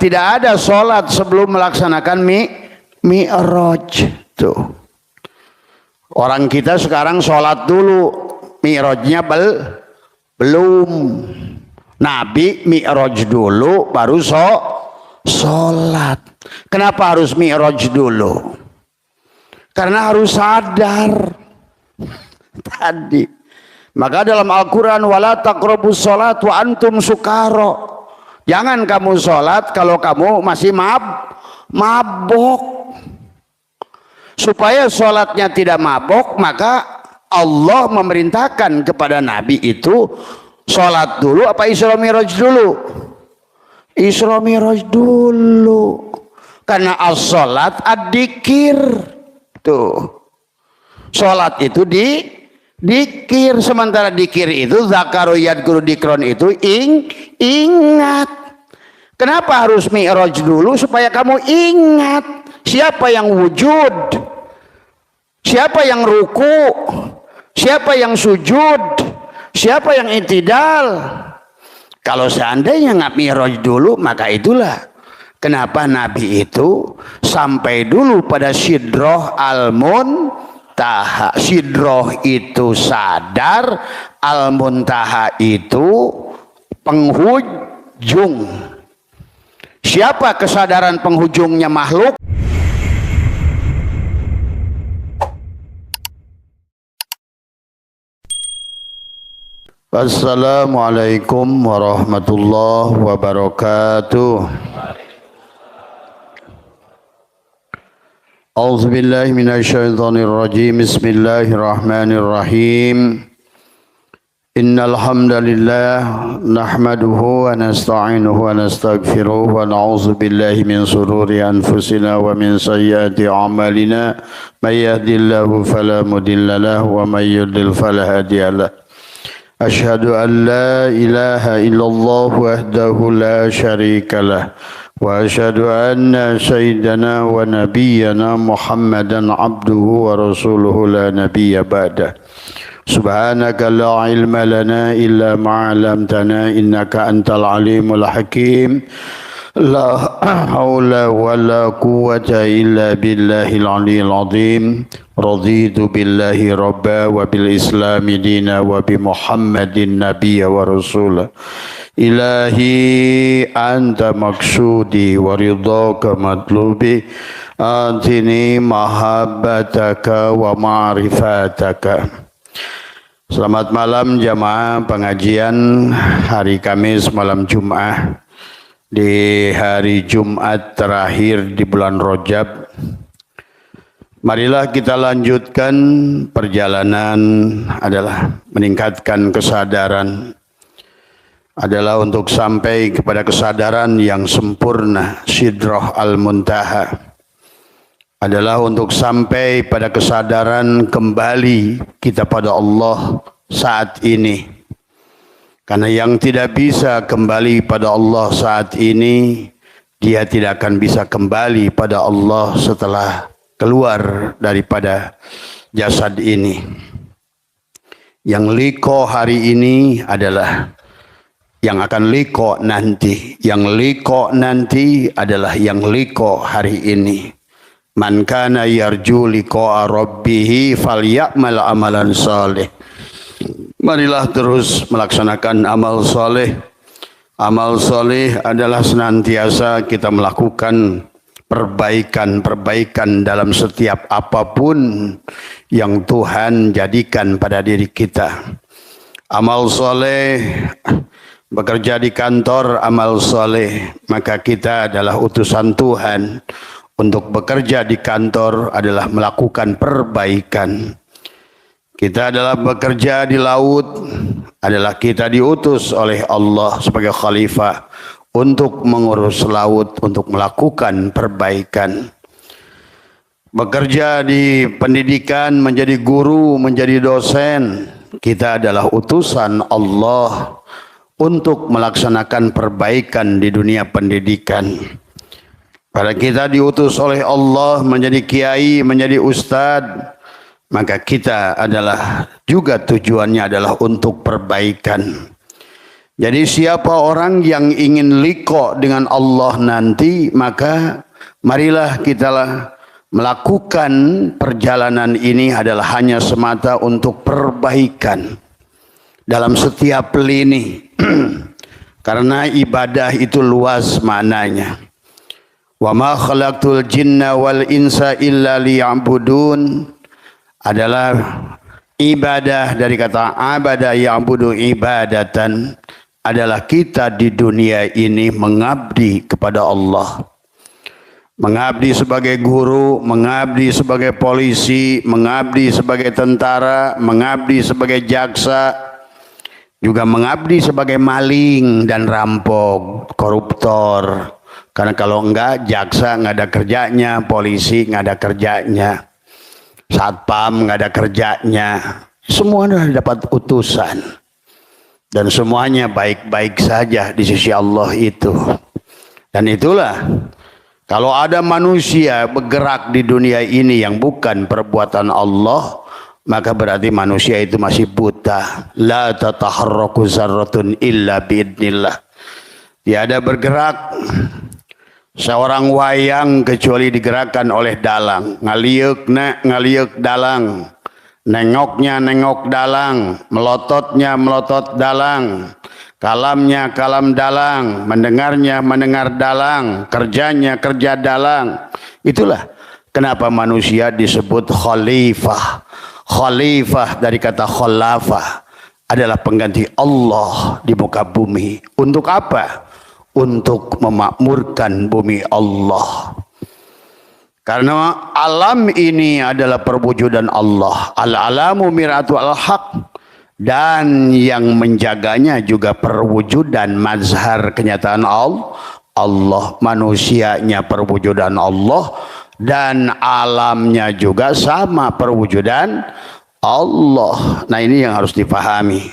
tidak ada sholat sebelum melaksanakan mi'raj. Tuh. Orang kita sekarang sholat dulu, mi'rajnya belum. Nabi mi'raj dulu baru sholat. Kenapa harus mi'raj dulu? Karena harus sadar tadi. Maka dalam Al-Quran, wala taqrabus sholat wa antum sukaro. Jangan kamu sholat kalau kamu masih mabok. Supaya sholatnya tidak mabok, maka Allah memerintahkan kepada Nabi itu sholat dulu apa Isra Mi'raj dulu? Isra Mi'raj dulu. Karena as-sholat ad-dikir. Tuh. Sholat itu dikir. Sementara dikir itu zakaru yadkuru dikron itu ingat. Kenapa harus mi'raj dulu? Supaya kamu ingat siapa yang wujud, siapa yang ruku, siapa yang sujud, siapa yang i'tidal. Kalau seandainya nggak mi'raj dulu, maka itulah kenapa Nabi itu sampai dulu pada Sidroh Al-Muntaha. Sidroh itu sadar, Al-Muntaha itu penghujung. Siapa kesadaran penghujungnya makhluk? Assalamualaikum warahmatullahi wabarakatuh. A'udzu billahi minasyaitonir rajim. Bismillahirrahmanirrahim. Innal hamdalillah nahmaduhu wa nasta'inuhu wa nastaghfiruh wa na'udzu billahi min shururi anfusina wa min sayyiati a'malina. May yahdihillahu fala mudilla lahu wa may yudlil fala hadiya lahu. Asyhadu an la ilaha illallah wahdahu la syarika lah wa asyhadu anna sayyidana wa nabiyyana Muhammadan abduhu wa rasuluhu la nabiyya ba'da. Subhanaka la ilma lana illa ma 'allamtana innaka antal alimul hakim. La haula wa la quwwata illa billahil aliyyil azim. Raditu billahi rabba wa bil islami dina wa bi Muhammadin nabiyya wa rasula. Ilahi anta maksudi wa ridhaka matlubi. Atini mahabbataka wa ma'rifataka. Selamat malam jamaah pengajian hari Kamis malam Jumat. Di hari Jumat terakhir di bulan Rajab, marilah kita lanjutkan perjalanan adalah meningkatkan kesadaran, adalah untuk sampai kepada kesadaran yang sempurna, Sidroh Al-Muntaha, adalah untuk sampai pada kesadaran kembali kita pada Allah saat ini. Karena yang tidak bisa kembali pada Allah saat ini, dia tidak akan bisa kembali pada Allah setelah keluar daripada jasad ini. Yang liko hari ini adalah yang akan liko nanti. Yang liko nanti adalah yang liko hari ini. Man kana yarju liqa'a rabbih falyamal amalan salih. Marilah terus melaksanakan amal soleh. Amal soleh adalah senantiasa kita melakukan perbaikan-perbaikan dalam setiap apapun yang Tuhan jadikan pada diri kita. Amal soleh, bekerja di kantor, amal soleh, maka kita adalah utusan Tuhan. Untuk bekerja di kantor adalah melakukan perbaikan. Kita adalah bekerja di laut, adalah kita diutus oleh Allah sebagai khalifah untuk mengurus laut, untuk melakukan perbaikan. Bekerja di pendidikan, menjadi guru, menjadi dosen, kita adalah utusan Allah untuk melaksanakan perbaikan di dunia pendidikan. Pada kita diutus oleh Allah menjadi kiai, menjadi ustadz, maka kita adalah juga tujuannya adalah untuk perbaikan. Jadi siapa orang yang ingin liqa dengan Allah nanti, maka marilah kita melakukan perjalanan ini adalah hanya semata untuk perbaikan dalam setiap lini. Karena ibadah itu luas maknanya. Wa ma khalaqtul jinna wal insa illa liya'budun adalah ibadah dari kata abada ya'budu ibadatan, adalah kita di dunia ini mengabdi kepada Allah. Mengabdi sebagai guru, mengabdi sebagai polisi, mengabdi sebagai tentara, mengabdi sebagai jaksa, juga mengabdi sebagai maling dan rampok, koruptor. Karena kalau enggak, jaksa enggak ada kerjanya, polisi enggak ada kerjanya, satpam enggak ada kerjanya. Semuanya dapat utusan. Dan semuanya baik-baik saja di sisi Allah itu. Dan itulah, kalau ada manusia bergerak di dunia ini yang bukan perbuatan Allah, maka berarti manusia itu masih buta. La tataharraku zarratun illa biidnillah. Tiada bergerak seorang wayang kecuali digerakkan oleh dalang. Ngaliuk nak ngaliuk dalang. Nengoknya nengok dalang, melototnya melotot dalang, kalamnya kalam dalang, mendengarnya mendengar dalang, kerjanya kerja dalang. Itulah kenapa manusia disebut khalifah. Khalifah dari kata khilafah, adalah pengganti Allah di muka bumi. Untuk apa? Untuk memakmurkan bumi Allah. Karena alam ini adalah perwujudan Allah. Al-alamu mir'atu al-haq. Dan yang menjaganya juga perwujudan mazhar kenyataan Allah. Manusianya perwujudan Allah. Dan alamnya juga sama perwujudan Allah. Nah, ini yang harus dipahami.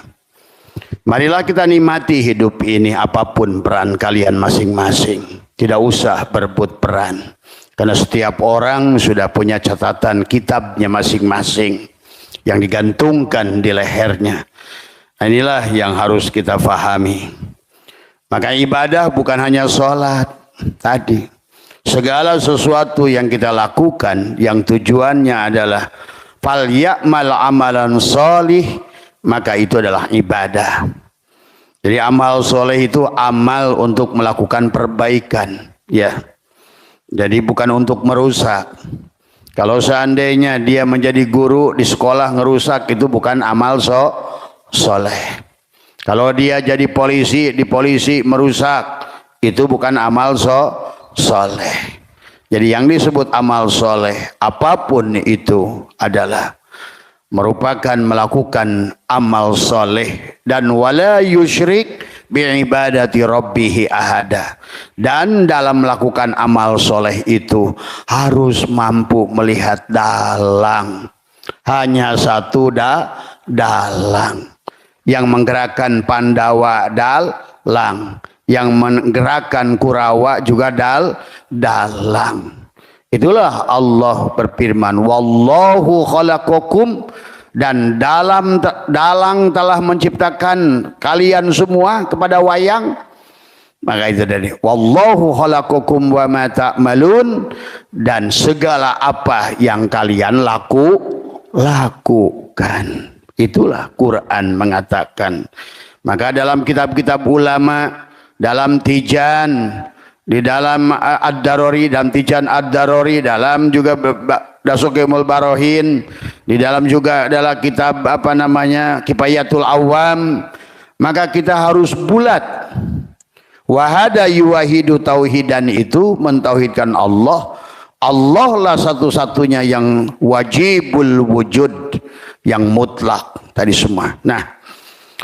Marilah kita nikmati hidup ini apapun peran kalian masing-masing. Tidak usah berebut peran. Karena setiap orang sudah punya catatan kitabnya masing-masing yang digantungkan di lehernya. Nah, inilah yang harus kita fahami. Maka ibadah bukan hanya sholat tadi. Segala sesuatu yang kita lakukan yang tujuannya adalah fal ya'mal amalan sholih, maka itu adalah ibadah. Jadi amal soleh itu amal untuk melakukan perbaikan, ya. Jadi bukan untuk merusak. Kalau seandainya dia menjadi guru di sekolah ngerusak, itu bukan amal soleh. Kalau dia jadi polisi di polisi merusak, itu bukan amal soleh. Jadi yang disebut amal soleh apapun itu adalah merupakan melakukan amal soleh. Dan wala yusyrik bi'ibadati rabbih ahada. Dan dalam melakukan amal soleh itu harus mampu melihat dalang. Hanya satu dalang. Yang menggerakkan Pandawa dalang. Yang menggerakkan Kurawa juga dalang. Itulah Allah berfirman, wallahu khalaqakum, dan dalang telah menciptakan kalian semua kepada wayang. Maka itu dari wallahu khalaqakum wa ma ta'malun, dan segala apa yang kalian lakukan. Itulah Quran mengatakan. Maka dalam kitab-kitab ulama, dalam Tijan, di dalam Ad-Darori, dalam Tijan Ad-Darori, dalam juga Dasukimul Barohin, di dalam juga adalah kitab Kifayatul Awam. Maka kita harus bulat. Wahada yuwahidu tauhidan, itu mentauhidkan Allah. Allah lah satu-satunya yang wajibul wujud, yang mutlak tadi semua. Nah,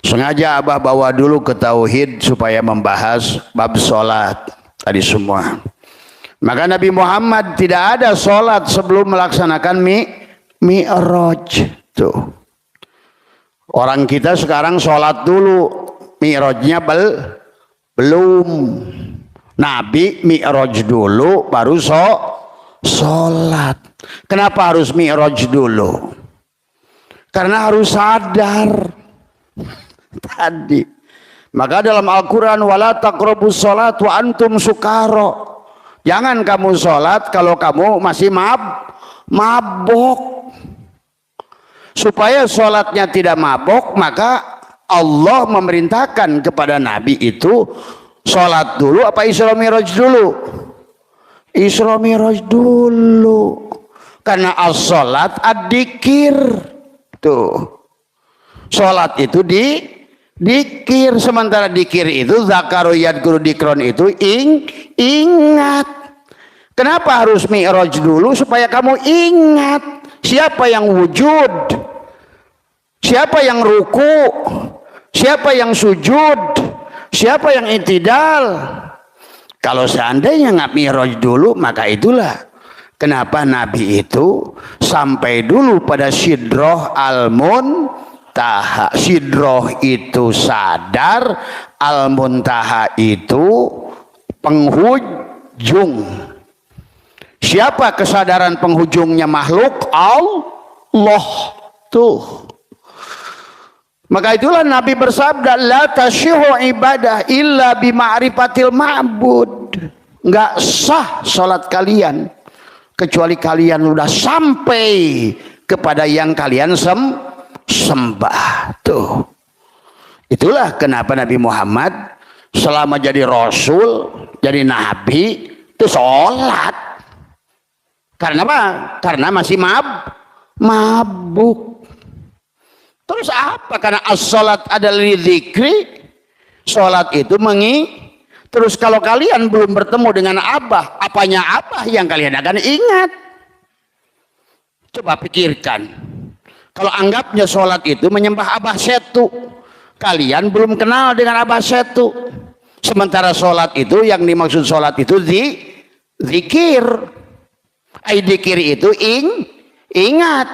sengaja Abah bawa dulu ke tauhid supaya membahas bab sholat tadi semua. Maka Nabi Muhammad tidak ada sholat sebelum melaksanakan mi'raj. Tuh. Orang kita sekarang sholat dulu, mi'rajnya belum. Nabi mi'raj dulu baru sholat. Kenapa harus mi'raj dulu? Karena harus sadar tadi Maka dalam Al-Quran, wala taqrabus sholat wa antum sukaro. Jangan kamu sholat kalau kamu masih mabok. Supaya sholatnya tidak mabok, maka Allah memerintahkan kepada Nabi itu sholat dulu apa Isra Mi'raj dulu? Isra Mi'raj dulu. Karena as-sholat ad-dikir. Tuh. Sholat itu dikir, sementara dikir itu zakaru yadkuru dikron itu ingat. Kenapa harus mi'raj dulu? Supaya kamu ingat siapa yang wujud, siapa yang ruku, siapa yang sujud, siapa yang i'tidal. Kalau seandainya nggak mi'raj dulu, maka itulah kenapa Nabi itu sampai dulu pada Sidroh Al-Muntaha. Sidroh itu sadar, Al-Muntaha itu penghujung. Siapa kesadaran penghujungnya makhluk? Allah. Tuh. Maka itulah Nabi bersabda, la tasyihu ibadah illa bima'rifatil ma'bud. Enggak sah salat kalian kecuali kalian sudah sampai kepada yang kalian sembah. Tuh. Itulah kenapa Nabi Muhammad selama jadi Rasul, jadi Nabi, itu sholat. Karena apa? Karena masih mabuk. Terus apa? Karena as-sholat adalah dzikri. Sholat itu Terus kalau kalian belum bertemu dengan Abah, apanya Abah yang kalian akan ingat? Coba pikirkan. Kalau anggapnya sholat itu menyembah Abah Setu, kalian belum kenal dengan Abah Setu. Sementara sholat itu, yang dimaksud sholat itu zikir. Dzikir itu ingat.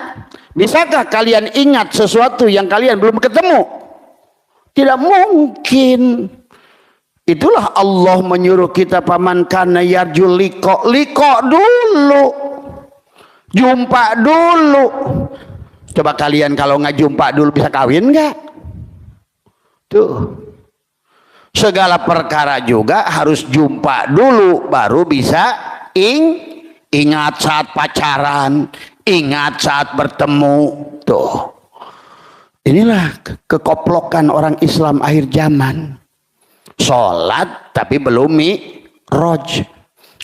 Bisakah kalian ingat sesuatu yang kalian belum ketemu? Tidak mungkin. Itulah Allah menyuruh kita, paman kana yarjul liqa dulu. Jumpa dulu. Coba kalian kalau nggak jumpa dulu bisa kawin nggak? Tuh. Segala perkara juga harus jumpa dulu baru bisa ingat saat pacaran, ingat saat bertemu. Tuh. Inilah kekoplokan orang Islam akhir zaman. Sholat tapi belum mi'raj.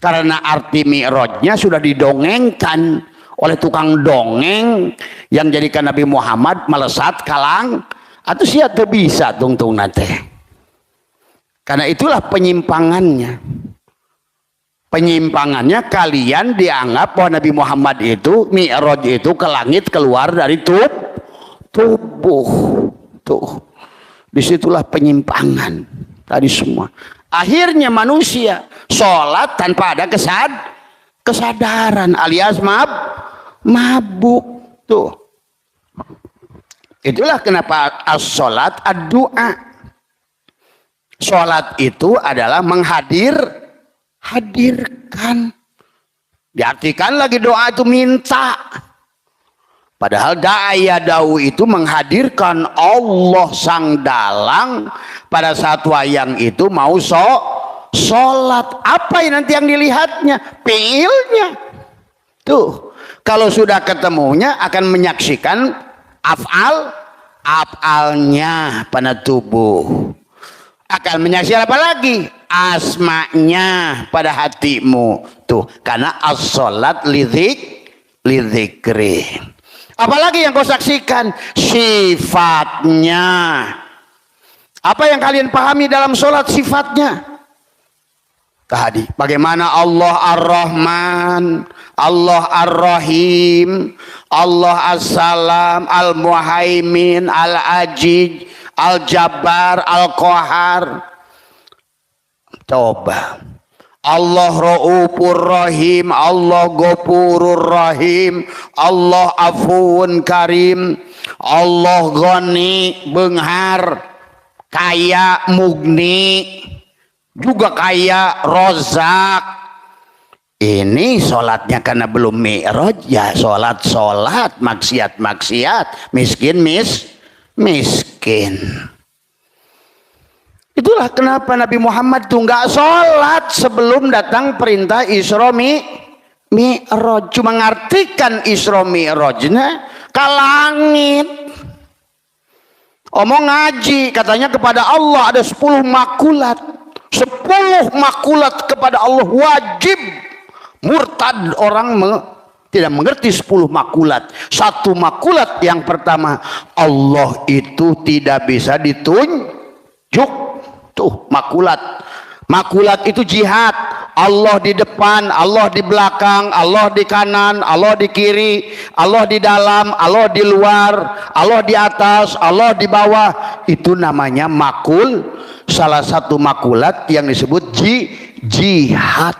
Karena arti mi'rajnya sudah didongengkan oleh tukang dongeng yang jadikan Nabi Muhammad melesat kalang atau siapa bisa tungtung nate. Karena itulah penyimpangannya. Penyimpangannya kalian dianggap bahwa Nabi Muhammad itu mi'raj itu ke langit keluar dari tubuh. Tuh. Disitulah penyimpangan tadi semua. Akhirnya manusia sholat tanpa ada kesadaran alias mabuk. Tuh. Itulah kenapa as-sholat ad-du'a. Sholat itu adalah hadirkan. Diartikan lagi doa itu minta. Padahal da'aya da'u itu menghadirkan Allah sang dalang pada saat wayang itu mau sholat. Apa yang nanti yang dilihatnya? Fiilnya. Tuh. Kalau sudah ketemunya akan menyaksikan af'alnya pada tubuh. Akan menyaksikan apa lagi? Asma'nya pada hatimu. Tuh, karena as-sholat lidzikri. Apalagi yang kau saksikan? Sifatnya. Apa yang kalian pahami dalam sholat sifatnya? Tadi, bagaimana Allah Ar-Rahman, Allah Ar-Rahim, Allah As-Salam, Al-Muhaimin, Al-Ajiz, Al-Jabbar, Al-Qahar. Coba. Allah Ra'ufur Rahim, Allah Ghafurur Rahim, Allah Afuun Karim, Allah Ghani, Benghar, Kaya, Mugni, juga Kaya, Rozak. Ini sholatnya karena belum mi'raj, ya sholat, maksiat, miskin. Itulah kenapa Nabi Muhammad tuh nggak sholat sebelum datang perintah Isra Mi'raj. Cuma ngartikan Isra Mi'rajnya ke langit. Omong ngaji katanya kepada Allah ada 10 makulat. 10 makulat kepada Allah wajib. Murtad orang tidak mengerti 10 makulat. Satu makulat yang pertama, Allah itu tidak bisa ditunjuk. Tuh makulat. Makulat itu jihad. Allah di depan, Allah di belakang, Allah di kanan, Allah di kiri, Allah di dalam, Allah di luar, Allah di atas, Allah di bawah. Itu namanya makul. Salah satu makulat yang disebut jihad.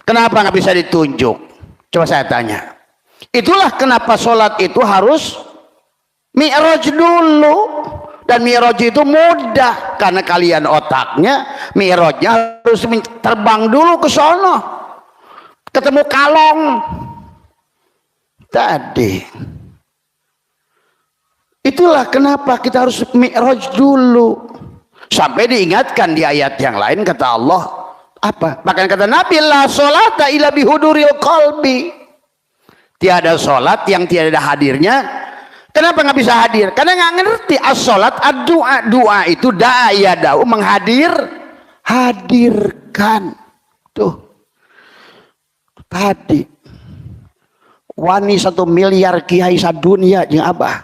Kenapa nggak bisa ditunjuk? Coba saya tanya. Itulah kenapa sholat itu harus mi'raj dulu. Dan mi'raj itu mudah karena kalian otaknya mi'rajnya harus terbang dulu ke sono, ketemu kalong tadi. Itulah kenapa kita harus mi'raj dulu. Sampai diingatkan di ayat yang lain kata Allah apa? Bahkan kata Nabi, la sholata illa bihuduril qalbi. Tiada sholat yang tiada hadirnya. Kenapa nggak bisa hadir? Karena nggak ngerti as-sholat ad-du'a. Doa itu da'ayadau, hadirkan. Tuh. Tadi. Wani 1 miliar kiai sadunia jeung abah.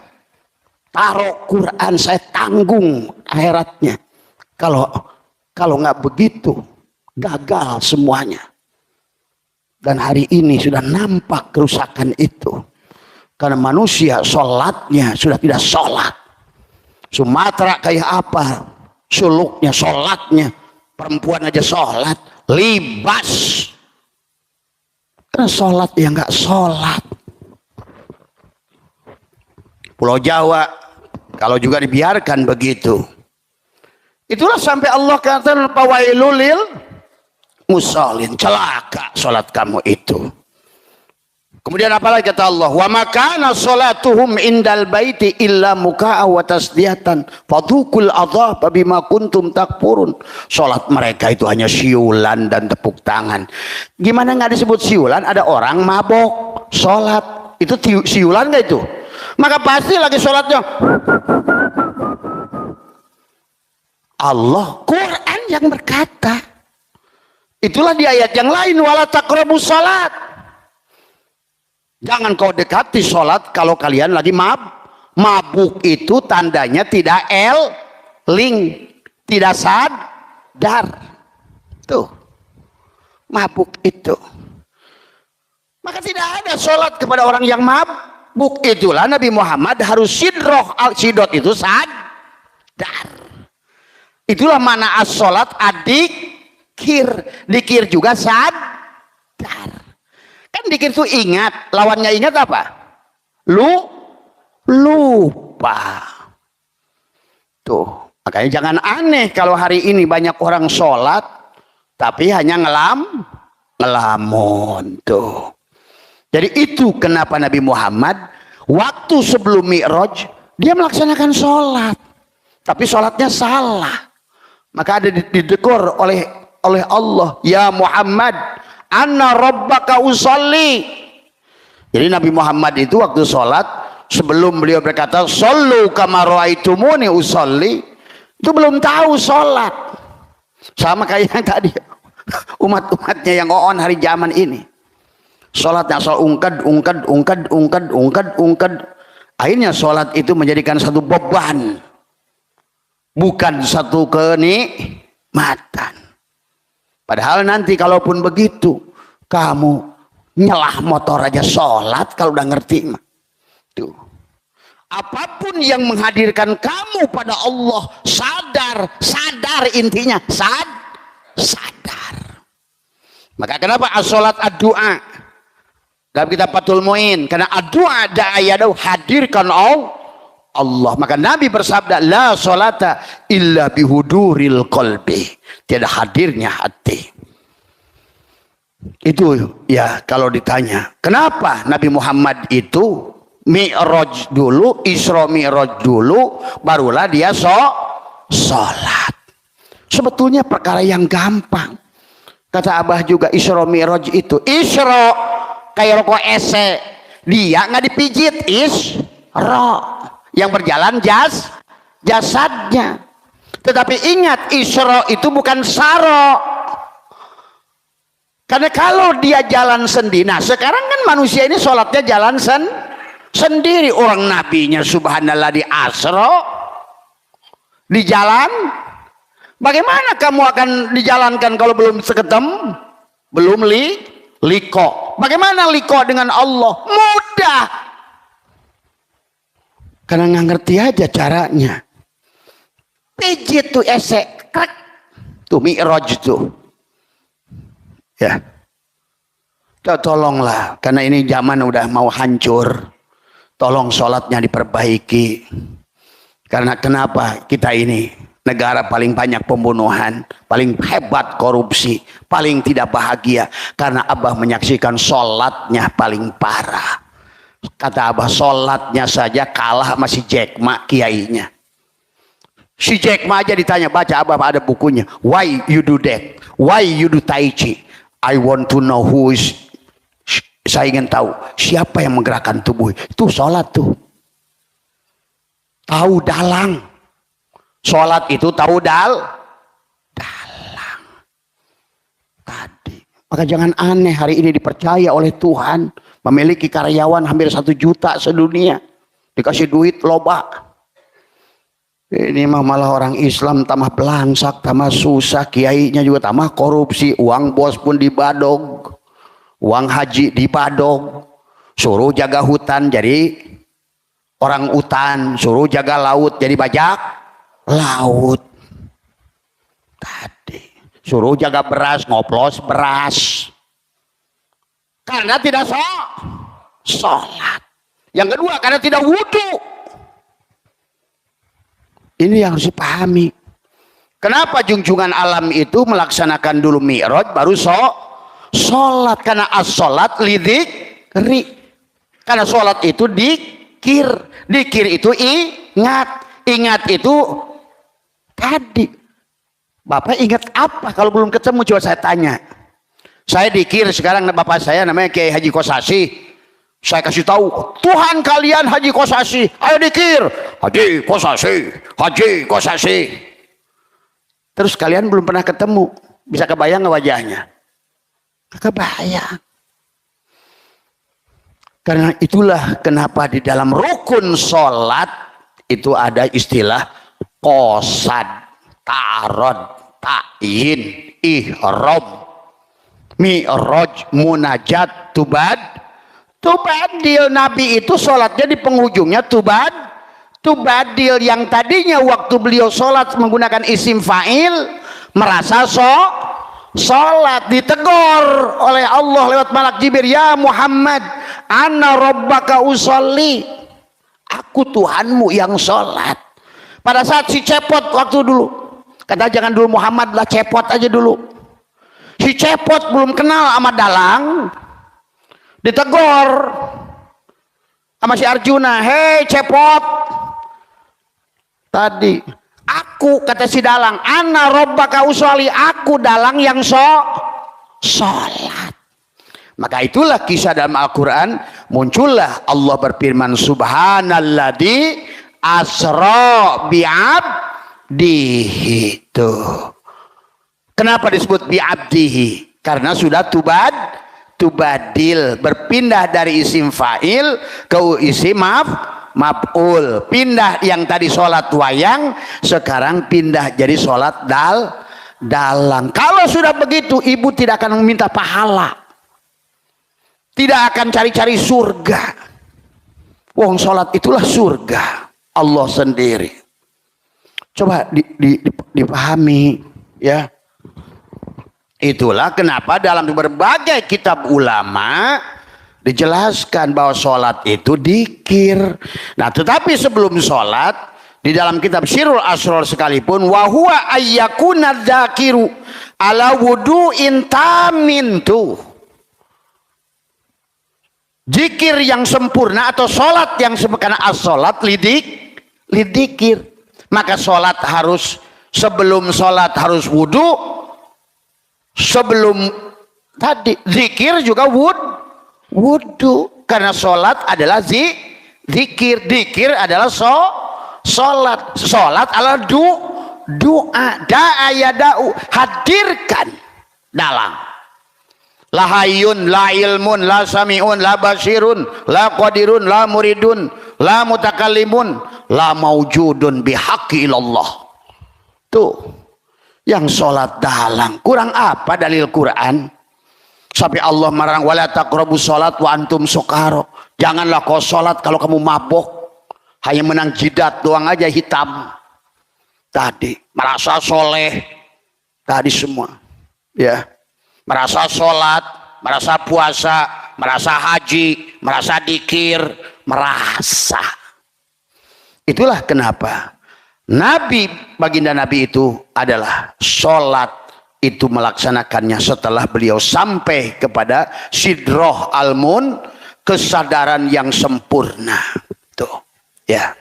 Taruh Quran saya tanggung akhiratnya. Kalau nggak begitu gagal semuanya. Dan hari ini sudah nampak kerusakan itu. Karena manusia sholatnya sudah tidak sholat. Sumatera kayak apa? Suluknya, sholatnya. Perempuan aja sholat. Libas. Karena sholat yang nggak sholat. Pulau Jawa. Kalau juga dibiarkan begitu. Itulah sampai Allah kata fawailul lil musallin. Celaka sholat kamu itu. Kemudian apalagi kata Allah, wa makana sholatuhum indal baiti illa muka'a wa tasdiyatan fadhukul adzab bima kuntum takfurun. Salat mereka itu hanya siulan dan tepuk tangan. Gimana nggak disebut siulan? Ada orang mabok salat. Itu siulan nggak itu? Maka pasti lagi salatnya Allah, Quran yang berkata. Itulah di ayat yang lain, wala taqrabus salat. Jangan kau dekati sholat kalau kalian lagi mabuk. Itu tandanya tidak link, tidak sadar. Tuh, mabuk itu. Maka tidak ada sholat kepada orang yang mabuk. Itulah Nabi Muhammad harus sidroh. Sidot itu sadar. Itulah mana as-sholat adikir. Dikir juga sadar. Kan dikir itu ingat, lawannya ingat apa? Lupa. Tuh, makanya jangan aneh kalau hari ini banyak orang sholat, tapi hanya ngelamun. Tuh. Jadi itu kenapa Nabi Muhammad waktu sebelum Mi'raj dia melaksanakan sholat, tapi sholatnya salah. Maka ada ditegur oleh Allah, ya Muhammad. Anna rabbaka usolli. Jadi Nabi Muhammad itu waktu sholat sebelum beliau berkata shollu kama ra'aitumuni usolli, itu belum tahu sholat. Sama kayak yang tadi umat-umatnya yang on hari zaman ini. Sholatnya asal ungkad. Akhirnya sholat itu menjadikan satu beban, bukan satu kenikmatan. Padahal nanti kalaupun begitu, kamu nyelah motor aja sholat kalau udah ngerti. Tuh. Apapun yang menghadirkan kamu pada Allah, sadar intinya, sadar. Maka kenapa as-sholat ad-du'a? Dalam kitab Fathul Mu'in, karena ad-du'a da'ayadau, hadirkan Allah. Maka Nabi bersabda, la sholata illa bihuduril qalbi. Tiada hadirnya hati. Itu ya kalau ditanya, kenapa Nabi Muhammad itu Mi'raj dulu, Isra Mi'raj dulu, barulah dia sholat. Sebetulnya perkara yang gampang. Kata Abah juga Isra Mi'raj itu. Isra kayak rokok ese. Dia nggak dipijit. Isra. Yang berjalan jasadnya. Tetapi ingat Isra itu bukan saro. Karena kalau dia jalan sendiri, nah sekarang kan manusia ini sholatnya jalan sendiri. Orang nabinya subhanallah di asro, di jalan. Bagaimana kamu akan dijalankan kalau belum seketem? Belum liko. Bagaimana liko dengan Allah? Mudah. Karena nggak ngerti aja caranya. Pijit tuh esek, krek. Tuh Mi'raj tuh. Ya, tolonglah, karena ini zaman udah mau hancur. Tolong sholatnya diperbaiki. Karena kenapa kita ini negara paling banyak pembunuhan, paling hebat korupsi, paling tidak bahagia. Karena Abah menyaksikan sholatnya paling parah. Kata Abah, sholatnya saja kalah sama si Jack Ma kiainya. Si Jack Ma aja ditanya, baca Abah ada bukunya. Why you do that? Why you do Tai Chi? I want to know who is. Saya ingin tahu siapa yang menggerakkan tubuh. Itu sholat tuh. Tahu dalang. Sholat itu tahu dalang. Tadi. Maka jangan aneh hari ini dipercaya oleh Tuhan. Memiliki karyawan hampir 1 juta sedunia. Dikasih duit loba. Ini mah malah orang Islam tambah belangsak, tambah susah, kiainya juga tambah korupsi, uang bos pun dibadog, uang haji dibadog, suruh jaga hutan jadi orang utan, suruh jaga laut jadi bajak laut. Tadi suruh jaga beras, ngoplos beras. Karena tidak sholat. Yang kedua karena tidak wudhu. Ini yang harus dipahami. Kenapa junjungan alam itu melaksanakan dulu Mi'raj baru sholat? Karena as-sholat lidzikri. Karena sholat itu dikir. Dikir itu ingat. Ingat itu tadi. Bapak ingat apa kalau belum ketemu? Coba saya tanya. Saya dikir sekarang, bapak saya namanya Kiai Haji Kosasi. Saya kasih tahu, Tuhan kalian Haji Kosasi, ayo dikir, Haji Kosasi, Haji Kosasi. Terus kalian belum pernah ketemu, bisa kebayang nggak wajahnya? Kebayang. Karena itulah kenapa di dalam rukun sholat itu ada istilah qasad, ta'arud, ta'yin, ihram, mi'raj, munajat, tubadil. Nabi itu sholatnya di penghujungnya tubadil. Yang tadinya waktu beliau sholat menggunakan isim fa'il, merasa sholat, ditegur oleh Allah lewat malak Jibril, ya Muhammad, ana rabbaka usolli, aku Tuhanmu yang sholat. Pada saat si cepot waktu dulu, kata jangan dulu Muhammad lah, cepot aja dulu. Si cepot belum kenal sama dalang, ditegur sama si Arjuna, hei cepot, tadi aku, kata si dalang, ana rabbaka usolli, aku dalang yang sholat. Maka itulah kisah dalam Al-Quran, muncullah Allah berfirman, subhanalladzi asra bi'abdihi. Kenapa disebut bi'abdihi? Karena sudah tubadil, berpindah dari isim fa'il ke isim maf'ul. Pindah yang tadi sholat wayang, sekarang pindah jadi sholat dalang. Kalau sudah begitu, ibu tidak akan meminta pahala, tidak akan cari-cari surga. Wong sholat itulah surga Allah sendiri. Coba dipahami ya. Itulah kenapa dalam berbagai kitab ulama dijelaskan bahwa sholat itu dzikir. Nah, tetapi sebelum sholat, di dalam kitab Sirrul Asrar sekalipun, wa huwa ayyakuna dzakiru ala wudu'in tamin tuh. Zikir yang sempurna atau sholat yang sempurna, as-sholat lidzikir. Maka sholat harus Sebelum sholat harus wudu. Sebelum tadi zikir juga wudu. Karena sholat adalah zikir. Zikir adalah sholat. Sholat adalah doa. Da'a yada'u. Hadirkan dalam. La hayyun, la ilmun, la sami'un, la basirun, la qadirun, la muridun, la mutakallimun, la maujudun bihaqqi ilallah. Tuh, yang sholat dalang. Kurang apa dalil Quran? Sampai Allah melarang wala taqrabu sholat wa antum sukaro. Janganlah kau sholat kalau kamu mabuk. Hanya menang jidat doang aja hitam. Tadi merasa soleh. Tadi semua. Ya. Merasa sholat, merasa puasa, merasa haji, merasa dikir, merasa. Itulah kenapa Nabi, baginda Nabi itu adalah sholat itu melaksanakannya setelah beliau sampai kepada sidroh almun, kesadaran yang sempurna. Tuh, ya.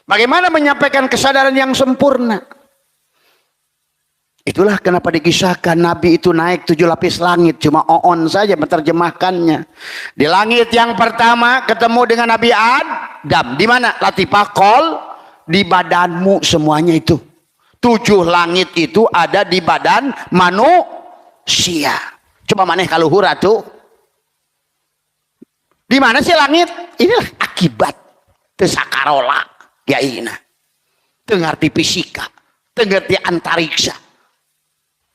Bagaimana menyampaikan kesadaran yang sempurna? Itulah kenapa dikisahkan Nabi itu naik 7 lapis langit. Cuma Oon saja menerjemahkannya. Di langit yang pertama ketemu dengan Nabi Adam. Di mana? Latifah Qol. Di badanmu semuanya itu. 7 langit itu ada di badan manusia. Coba maneh kalau hura tuh. Di mana sih langit? Inilah akibat. Tesakarola. Ya ini. Tengerti fisika. Tengerti antariksa.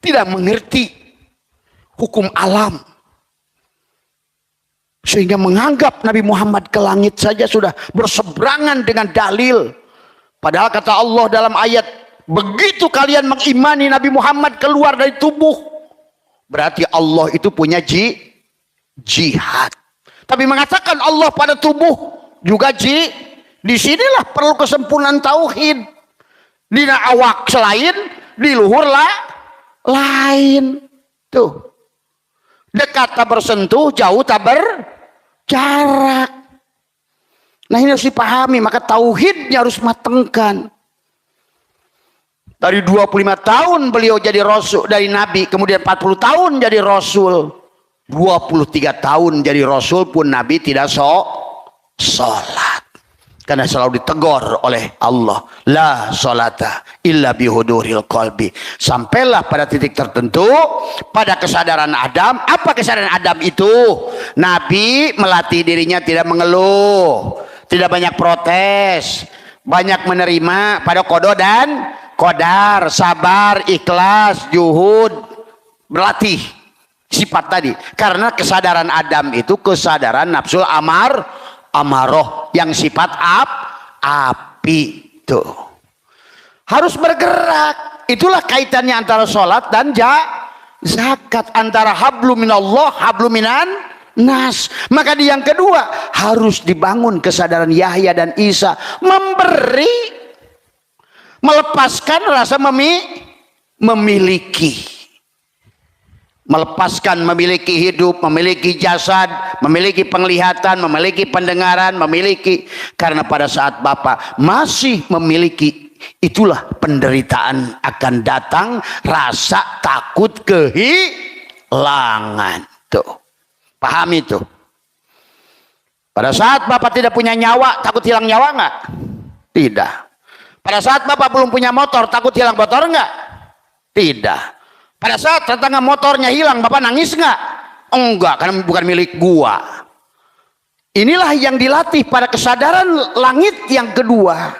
Tidak mengerti hukum alam. Sehingga menganggap Nabi Muhammad ke langit saja sudah berseberangan dengan dalil. Padahal kata Allah dalam ayat, begitu kalian mengimani Nabi Muhammad keluar dari tubuh, berarti Allah itu punya jihad. Tapi mengatakan Allah pada tubuh juga disinilah perlu kesempurnaan tauhid. Dina awak selain, di luhur lain. Tuh. Dekat tak bersentuh, jauh tak berjarak. Nah ini harus dipahami, maka tauhidnya harus matengkan. Dari 25 tahun beliau jadi rasul, dari nabi, kemudian 40 tahun jadi rasul. 23 tahun jadi rasul pun nabi tidak sholat. Karena selalu ditegur oleh Allah. La sholata illa bihuduril qalbi. Sampailah pada titik tertentu. Pada kesadaran Adam. Apa kesadaran Adam itu? Nabi melatih dirinya tidak mengeluh. Tidak banyak protes. Banyak menerima pada qada dan qadar. Sabar, ikhlas, juhud. Berlatih. Sifat tadi. Karena kesadaran Adam itu kesadaran nafsul amaroh yang sifat api tuh harus bergerak. Itulah kaitannya antara sholat dan zakat, antara hablu minallah hablu minan nas. Maka di yang kedua harus dibangun kesadaran Yahya dan Isa memberi, melepaskan rasa memiliki. Melepaskan memiliki hidup, memiliki jasad, memiliki penglihatan, memiliki pendengaran, memiliki. Karena pada saat Bapak masih memiliki, itulah penderitaan akan datang, rasa takut kehilangan. Tuh. Paham itu? Pada saat Bapak tidak punya nyawa, takut hilang nyawa enggak? Tidak. Pada saat Bapak belum punya motor, takut hilang motor enggak? Tidak. Pada saat tetangga motornya hilang, Bapak nangis nggak? Enggak, karena bukan milik gua. Inilah yang dilatih pada kesadaran langit yang kedua.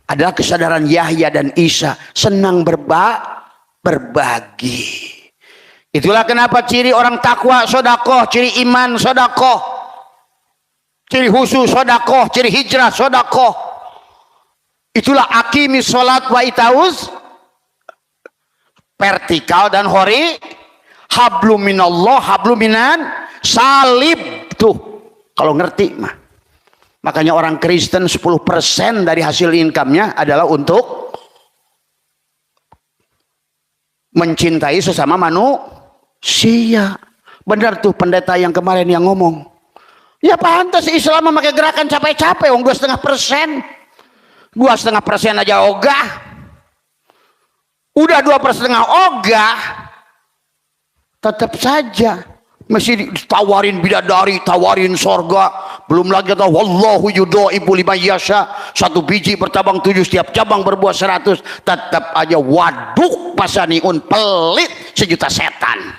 Adalah kesadaran Yahya dan Isa. Senang berbagi. Itulah kenapa ciri orang takwa sodakoh, ciri iman sodakoh, ciri husu sodakoh, ciri hijrah sodakoh. Itulah akimis sholat wa itauz vertikal dan hori, hablu minallah hablu minan salib. Tuh kalau ngerti mah. Makanya orang Kristen 10% dari hasil income-nya adalah untuk mencintai sesama manusia. Benar tuh pendeta yang kemarin yang ngomong, ya pantas Islam memakai gerakan capek-capek, 2,5%. 2,5% aja ogah. Udah 2,5 ogah, tetap saja masih ditawarin bidadari, tawarin sorga. Belum lagi kata wallahu yudhaifu liman yasha, 1 biji bercabang 7, setiap cabang berbuah 100. Tetap aja waduk pasaniun, pelit sejuta setan.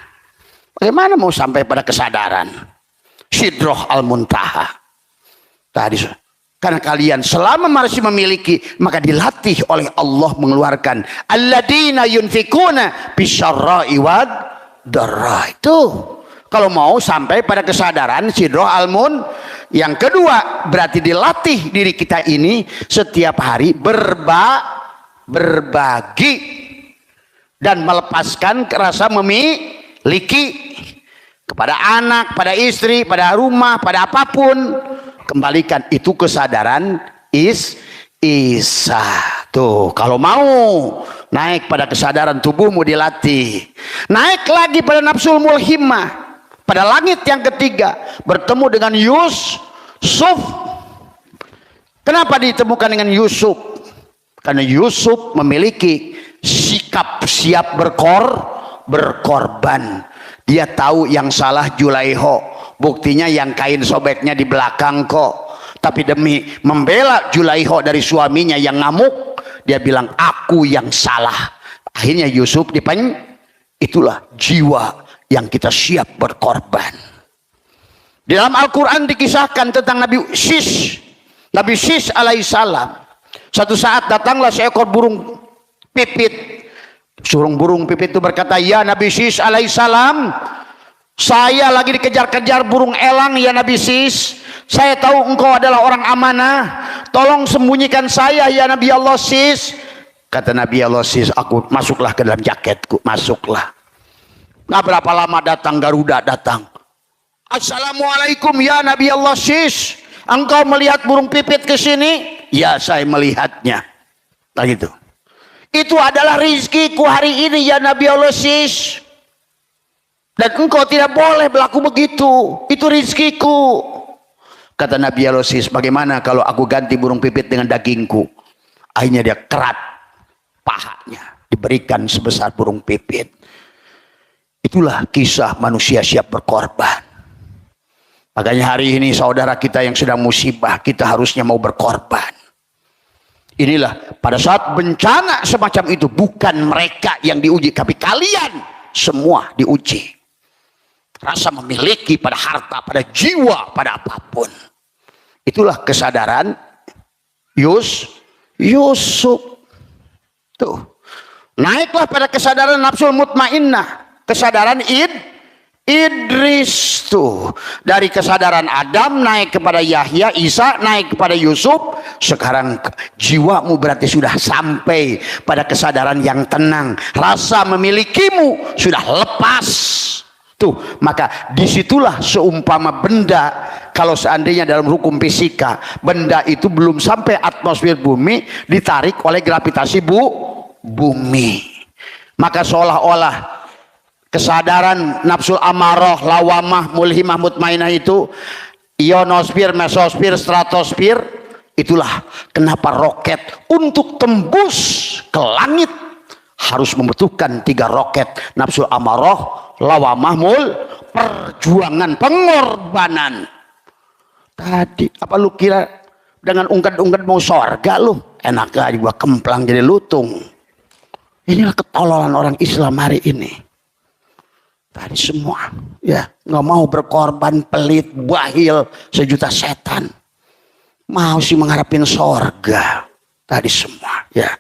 Bagaimana mau sampai pada kesadaran? Sidroh al-muntaha tadi. Karena kalian selama masih memiliki, maka dilatih oleh Allah mengeluarkan alladzina yunfikuna bisyarra'i wad darra. Itu kalau mau sampai pada kesadaran sidroh almun. Yang kedua, berarti dilatih diri kita ini setiap hari berbagi dan melepaskan rasa memiliki kepada anak, pada istri, pada rumah, pada apapun. Kembalikan itu kesadaran isa. Tuh, kalau mau naik pada kesadaran tubuhmu dilatih. Naik lagi pada nafsul mulhimah. Pada langit yang ketiga bertemu dengan Yusuf. Kenapa ditemukan dengan Yusuf? Karena Yusuf memiliki sikap siap berkorban. Dia tahu yang salah Julaiho. Buktinya yang kain sobeknya di belakang kok. Tapi demi membela Julaiho dari suaminya yang ngamuk, dia bilang aku yang salah. Akhirnya Yusuf itulah jiwa yang kita siap berkorban. Di dalam Al-Quran dikisahkan tentang Nabi Sis alaihissalam. Satu saat datanglah seekor burung pipit. Burung pipit itu berkata, ya Nabi Sis alaihissalam, saya lagi dikejar-kejar burung elang ya Nabi Sis. Saya tahu engkau adalah orang amanah. Tolong sembunyikan saya ya Nabi Allah Sis. Kata Nabi Allah Sis, aku masuklah ke dalam jaketku, masuklah. Nah, berapa lama datang Garuda datang. Assalamualaikum ya Nabi Allah Sis. Engkau melihat burung pipit ke sini? Ya, saya melihatnya. Nah gitu. Itu adalah rizkiku hari ini ya Nabi Allah Sis. Dan engkau tidak boleh berlaku begitu. Itu rizkiku. Kata Nabi Allah Sis, bagaimana kalau aku ganti burung pipit dengan dagingku? Akhirnya dia kerat pahanya. Diberikan sebesar burung pipit. Itulah kisah manusia siap berkorban. Makanya hari ini saudara kita yang sedang musibah, kita harusnya mau berkorban. Inilah pada saat bencana semacam itu, bukan mereka yang diuji, tapi kalian semua diuji. Rasa memiliki pada harta, pada jiwa, pada apapun. Itulah kesadaran Yusuf. Tuh. Naiklah pada kesadaran nafsul mutmainnah. Kesadaran Idris tuh. Dari kesadaran Adam naik kepada Yahya, Isa naik kepada Yusuf. Sekarang jiwamu berarti sudah sampai pada kesadaran yang tenang. Rasa memilikimu sudah lepas. Tuh, maka disitulah seumpama benda. Kalau seandainya dalam hukum fisika benda itu belum sampai atmosfer bumi, ditarik oleh gravitasi bumi, maka seolah-olah kesadaran nafsul amarah, lawamah, mulhimah, mutmainah itu ionosfer, mesosfer, stratosfer. Itulah kenapa roket untuk tembus ke langit harus membutuhkan 3 roket. Nafsul amarah, lawamah, perjuangan, pengorbanan. Tadi apa lu kira dengan ungkad-ungkad mau sorga lu? Enak aja gua kemplang jadi lutung. Inilah ketololan orang Islam hari ini. Tadi semua ya nggak mau berkorban, pelit, bahil, sejuta setan. Mau sih mengharapin sorga. Tadi semua ya.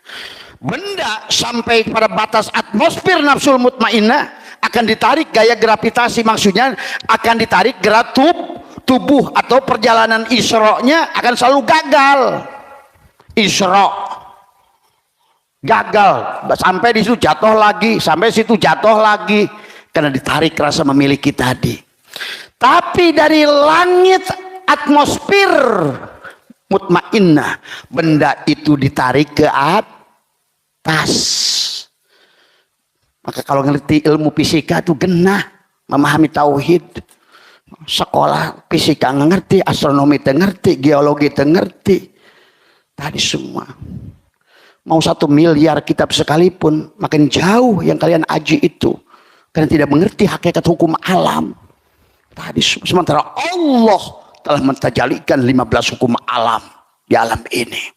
Benda sampai pada batas atmosfer nafsul mutmainnah akan ditarik gaya gravitasi, maksudnya akan ditarik gerak tubuh atau perjalanan Isra-nya akan selalu gagal. Isra gagal sampai di situ jatuh lagi, sampai situ jatuh lagi. Karena ditarik rasa memiliki tadi. Tapi dari langit atmosfer mutmainnah, benda itu ditarik ke atas. Maka kalau ngerti ilmu fisika itu genah, memahami tauhid. Sekolah fisika ngerti, astronomi ngerti, geologi ngerti. Tadi semua Mau 1 miliar kitab sekalipun, makin jauh yang kalian aji itu. Karena tidak mengerti hakikat hukum alam. Tadi sementara Allah telah mentajalikan 15 hukum alam di alam ini.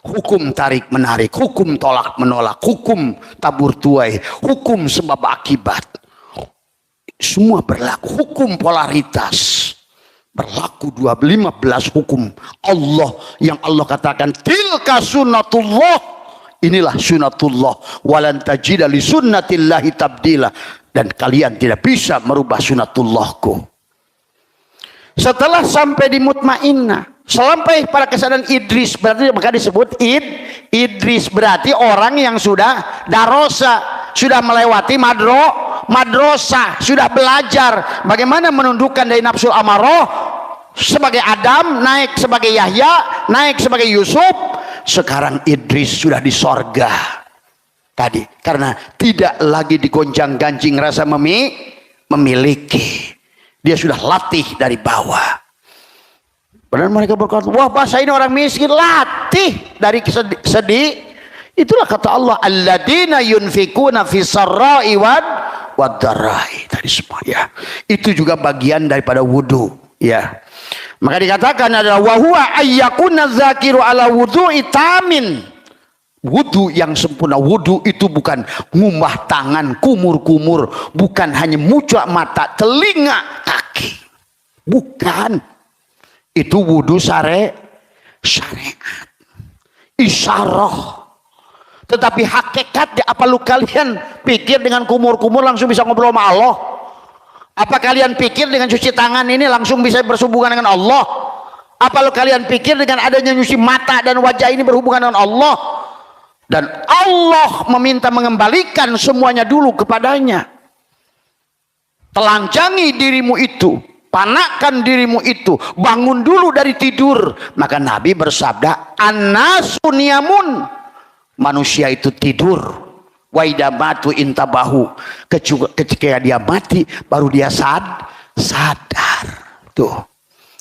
Hukum tarik menarik, hukum tolak menolak, hukum tabur tuai, hukum sebab akibat. Semua berlaku. Hukum polaritas. Berlaku 15 hukum Allah yang Allah katakan tilka sunnatullah, inilah sunnatullah, walan tajida li sunnatillahi tabdila, dan kalian tidak bisa merubah sunnatullahku. Setelah sampai di mutmainnah, sampai pada kesadaran Idris, berarti maka disebut Idris, berarti orang yang sudah darosa, sudah melewati madrasah, sudah belajar bagaimana menundukkan dari nafsu amarah. Sebagai Adam, naik sebagai Yahya, naik sebagai Yusuf. Sekarang Idris sudah di sorga tadi, karena tidak lagi digoncang-gancing rasa memiliki. Dia sudah latih dari bawah. Padahal mereka berkata, wah bahasa ini orang miskin, latih dari sedih. Itulah kata Allah, alladzina yunfikuna fis sarra'i wad darai. Tadi semua ya. Itu juga bagian daripada wudu, ya. Maka dikatakan adalah wa huwa ayyakuna dzakiru ala wudu'i tamin. Wudu yang sempurna, wudu itu bukan ngumbah tangan, kumur-kumur, bukan hanya muncak mata, telinga, kaki. Bukan. Itu wudu syariat. Isyarah. Tetapi hakikatnya, apa lu kalian pikir dengan kumur-kumur langsung bisa ngobrol sama Allah? Apa kalian pikir dengan cuci tangan ini langsung bisa bersehubungan dengan Allah? Apa lu kalian pikir dengan adanya nyuci mata dan wajah ini berhubungan dengan Allah? Dan Allah meminta mengembalikan semuanya dulu kepadanya. Telanjangi dirimu itu, panakkan dirimu itu, bangun dulu dari tidur. Maka Nabi bersabda, an-nasu niyamun, manusia itu tidur. Wa idza matu intabahu, ketika dia mati baru dia sadar. Tuh.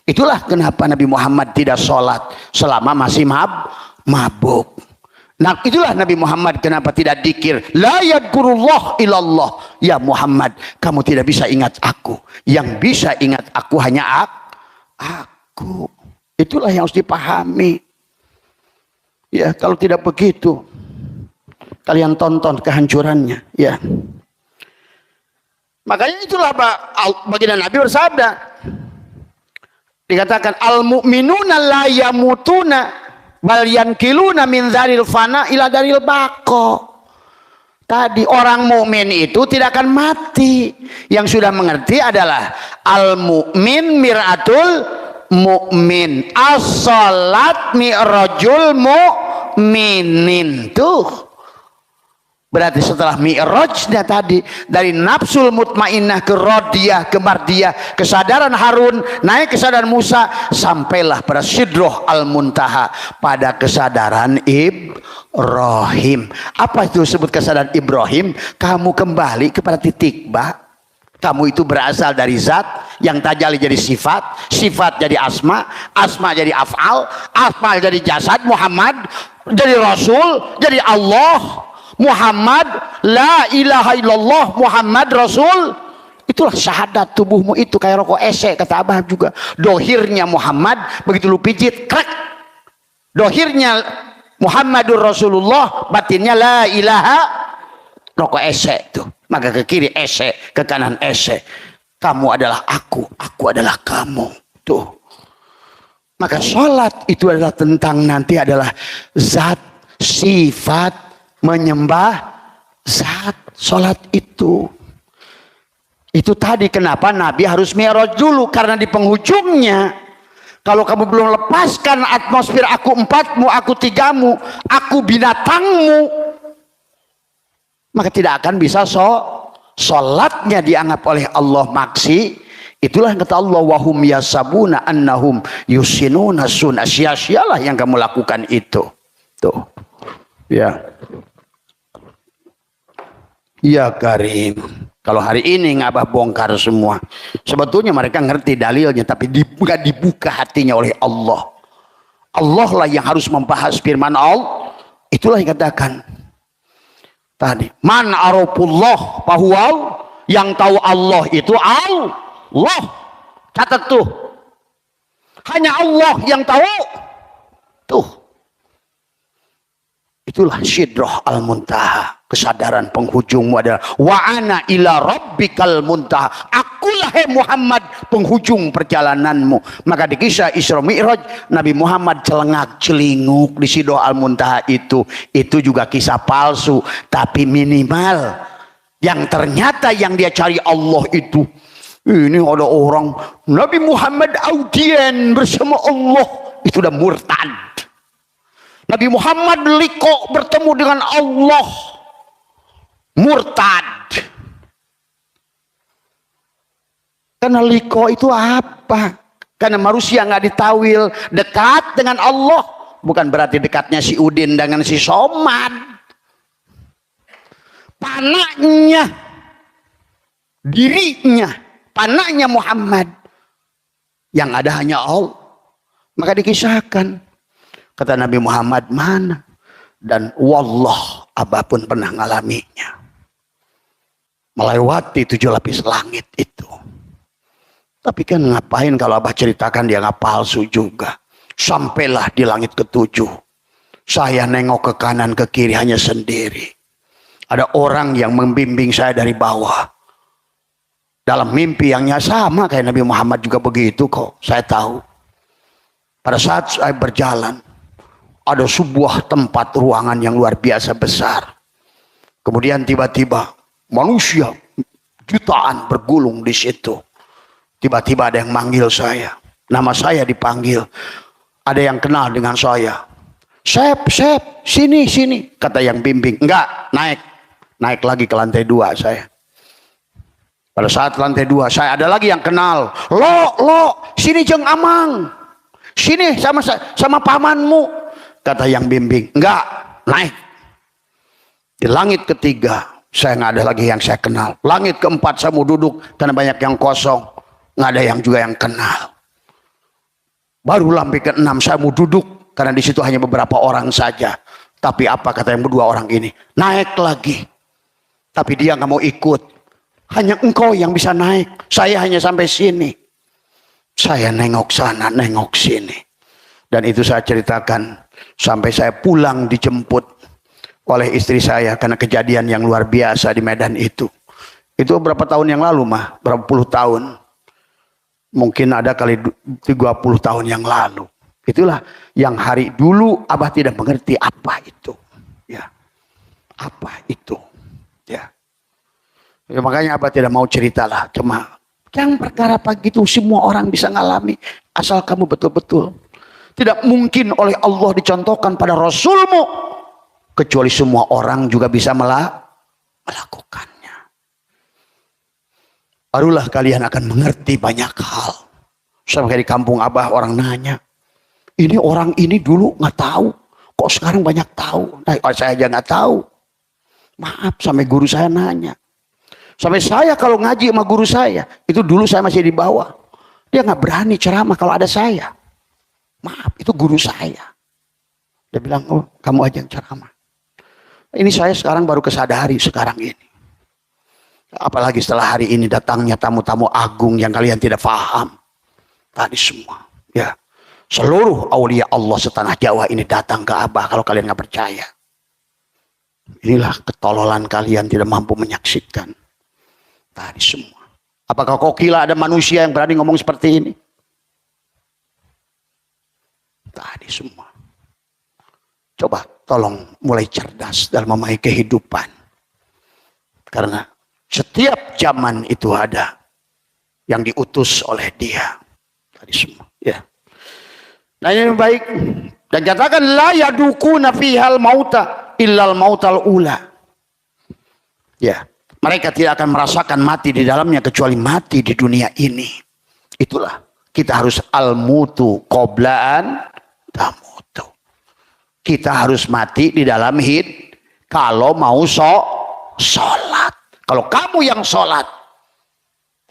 Itulah kenapa Nabi Muhammad tidak sholat selama masih mabuk. Nah, itulah Nabi Muhammad kenapa tidak dzikir. La yadkurullah illallah. Ya Muhammad, kamu tidak bisa ingat aku. Yang bisa ingat aku hanya aku. Itulah yang harus dipahami. Ya, kalau tidak begitu, kalian tonton kehancurannya, ya. Makanya itulah baginda Nabi bersabda. Dikatakan al-mu'minuna la yamutuna bal yankiluna min dzaril fana ila daril baqa. Tadi orang mukmin itu tidak akan mati. Yang sudah mengerti adalah al-mu'min mir'atul mu'min, as-salat mi'rajul mu'minin. Tuh. Berarti setelah mi'rajnya tadi, dari nafsul mutmainnah ke radiyah, ke mardiyah, kesadaran Harun, naik kesadaran Musa, sampailah pada sidroh al-muntaha, pada kesadaran Ibrahim. Apa itu disebut kesadaran Ibrahim? Kamu kembali kepada titik ba. Kamu itu berasal dari zat, yang tajali jadi sifat, sifat jadi asma, asma jadi af'al, af'al jadi jasad, Muhammad jadi Rasul, jadi Allah. Muhammad, la ilaha illallah, Muhammad Rasul. Itulah syahadat tubuhmu itu kayak rokok esek, kata Abah juga. Dohirnya Muhammad, begitu lu pijit, krek. Dohirnya Muhammadur Rasulullah, batinnya la ilaha, rokok esek tuh. Maka ke kiri esek, ke kanan esek. Kamu adalah aku adalah kamu. Tuh. Maka sholat itu adalah tentang nanti adalah zat, sifat, menyembah zat. Sholat itu tadi kenapa Nabi harus mi'raj dulu, karena di penghujungnya kalau kamu belum lepaskan atmosfer aku empatmu, aku tigamu, aku binatangmu, maka tidak akan bisa sholatnya dianggap oleh Allah maksi. Itulah yang kata Allah, wahum yasabuna annahum yusinuna sunnah. Sia-sialah yang kamu lakukan itu. Tuh. Ya. Ya Karim. Kalau hari ini ngabah bongkar semua. Sebetulnya mereka ngerti dalilnya, tapi nggak dibuka hatinya oleh Allah. Allah lah yang harus membahas firman Allah. Itulah yang katakan tadi. Man arafullah fahuwal, yang tahu Allah itu Allah. Catat tuh. Hanya Allah yang tahu. Tuh. Itulah Sidrah al-Muntaha. Kesadaran penghujungmu adalah wa ana ila rabbikal muntaha. Akulah Muhammad penghujung perjalananmu. Maka di kisah Isra Mi'raj, Nabi Muhammad celengak celinguk di Sidrah al-Muntaha itu juga kisah palsu, tapi minimal yang ternyata yang dia cari Allah itu. Ini ada orang Nabi Muhammad audien bersama Allah, itu udah murtad. Nabi Muhammad liko bertemu dengan Allah, murtad. Karena liko itu apa? Karena manusia nggak ditawil dekat dengan Allah, bukan berarti dekatnya si Udin dengan si Somad. Panaknya, dirinya, panaknya Muhammad, yang ada hanya Allah. Maka dikisahkan, kata Nabi Muhammad, mana? Dan wallah, Abah pun pernah ngalaminya. Melewati 7 lapis langit itu. Tapi kan ngapain kalau Abah ceritakan, dia nggak palsu juga. Sampailah di langit ke-7. Saya nengok ke kanan ke kiri hanya sendiri. Ada orang yang membimbing saya dari bawah. Dalam mimpi yang sama kayak Nabi Muhammad juga begitu kok. Saya tahu. Pada saat saya berjalan, ada sebuah tempat ruangan yang luar biasa besar. Kemudian tiba-tiba manusia jutaan bergulung di situ. Tiba-tiba ada yang manggil saya. Nama saya dipanggil. Ada yang kenal dengan saya. Sep, sini. Kata yang bimbing. Enggak, naik. Naik lagi ke lantai 2 saya. Pada saat lantai 2 saya ada lagi yang kenal. Lo, sini Jeng Amang. Sini sama pamanmu. Kata yang bimbing. Enggak, naik. Di langit ke-3 saya nggak ada lagi yang saya kenal. Langit ke-4 saya mau duduk karena banyak yang kosong. Nggak ada yang juga yang kenal. Baru lantai ke-6 saya mau duduk karena di situ hanya beberapa orang saja. Tapi apa kata yang berdua orang ini? Naik lagi. Tapi dia nggak mau ikut. Hanya engkau yang bisa naik. Saya hanya sampai sini. Saya nengok sana, nengok sini. Dan itu saya ceritakan sampai saya pulang dijemput oleh istri saya karena kejadian yang luar biasa di Medan itu. Itu berapa tahun yang lalu mah? Berapa puluh tahun? Mungkin ada kali 30 tahun yang lalu. Itulah yang hari dulu Abah tidak mengerti apa itu. Ya. Apa itu? Ya. Ya, makanya Abah tidak mau ceritalah. Cuma yang perkara pagi itu semua orang bisa ngalami. Asal kamu betul-betul. Tidak mungkin oleh Allah dicontohkan pada Rasulmu. Kecuali semua orang juga bisa melakukannya. Barulah kalian akan mengerti banyak hal. Sama kayak di kampung Abah orang nanya. Ini orang ini dulu nggak tahu. Kok sekarang banyak tahu? Nah, saya aja nggak tahu. Maaf, sampai guru saya nanya. Sampai saya kalau ngaji sama guru saya. Itu dulu saya masih di bawah. Dia nggak berani ceramah kalau ada saya. Maaf, itu guru saya. Dia bilang, oh kamu aja yang ceramah. Ini saya sekarang baru kesadari sekarang ini. Apalagi setelah hari ini datangnya tamu-tamu agung yang kalian tidak paham. Tadi semua. Ya. Seluruh aulia Allah setanah Jawa ini datang ke Abah kalau kalian nggak percaya. Inilah ketololan kalian tidak mampu menyaksikan. Tadi semua. Apakah kau kira ada manusia yang berani ngomong seperti ini? Tadi semua. Coba tolong mulai cerdas dalam memahami kehidupan. Karena setiap zaman itu ada yang diutus oleh dia. Tadi semua. Ya. Nah ini baik. Dan katakan la yadukuna fihal mauta illal mautal ula. Ya. Mereka tidak akan merasakan mati di dalamnya kecuali mati di dunia ini. Itulah. Kita harus al-mutu qoblaan tamutu. Kita harus mati di dalam kalau mau sholat. Kalau kamu yang sholat,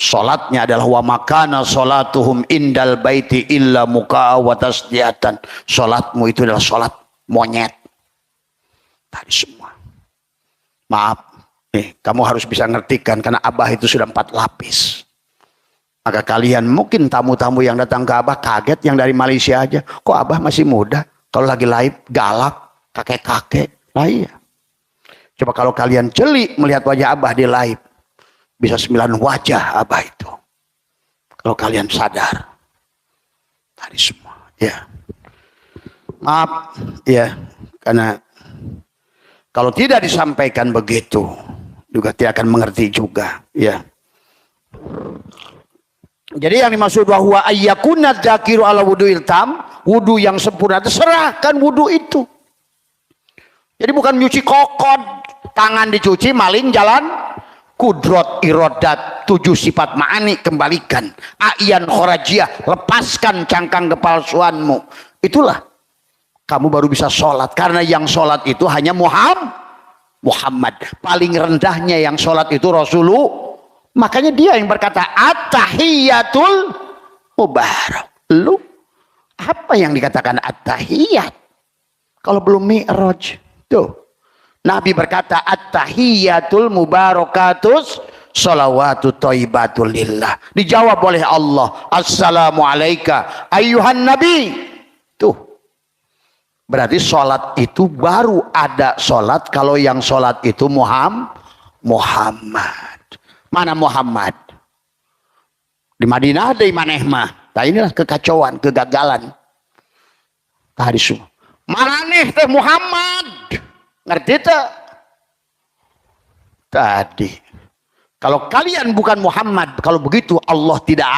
sholatnya adalah wa makana sholatuhum indal baiti illa muka'a wa tasdiatan. Sholatmu itu adalah sholat monyet. Tadi semua. Maaf, kamu harus bisa ngertikan karena Abah itu sudah 4 lapis. Maka kalian mungkin tamu-tamu yang datang ke Abah kaget yang dari Malaysia aja. Kok Abah masih muda? Kalau lagi live galak, kakek-kakek. Nah iya. Coba kalau kalian jeli melihat wajah Abah di live. Bisa 9 wajah Abah itu. Kalau kalian sadar. Tadi semua. Ya. Maaf. Ya. Karena kalau tidak disampaikan begitu. Juga tidak akan mengerti juga. Ya. Jadi yang dimaksud bahwa ayyakunat zakiru ala wudu'il tam, wudu yang sempurna, terserahkan wudu itu. Jadi bukan nyuci kokot, tangan dicuci, maling jalan, kudrot, irodat, 7 sifat ma'ani kembalikan, a'yan khorajiyah, lepaskan cangkang kepalsuanmu. Itulah kamu baru bisa sholat, karena yang sholat itu hanya Muhammad. Paling rendahnya yang sholat itu Rasulullah. Makanya dia yang berkata at-tahiyatul mubarak. Lu apa yang dikatakan at-tahiyat? Kalau belum mi'raj. Tuh. Nabi berkata at-tahiyatul mubarakatus salawatu thayyibatul lillah. Dijawab oleh Allah, assalamu alayka ayyuhan nabi. Tuh. Berarti sholat itu baru ada sholat kalau yang sholat itu Muhammad. Mana Muhammad? Di Madinah ada Imanehmah. Nah inilah kekacauan, kegagalan. Tadi semua. Mana nih teh Muhammad? Ngerti tak? Tadi. Kalau kalian bukan Muhammad, kalau begitu Allah tidak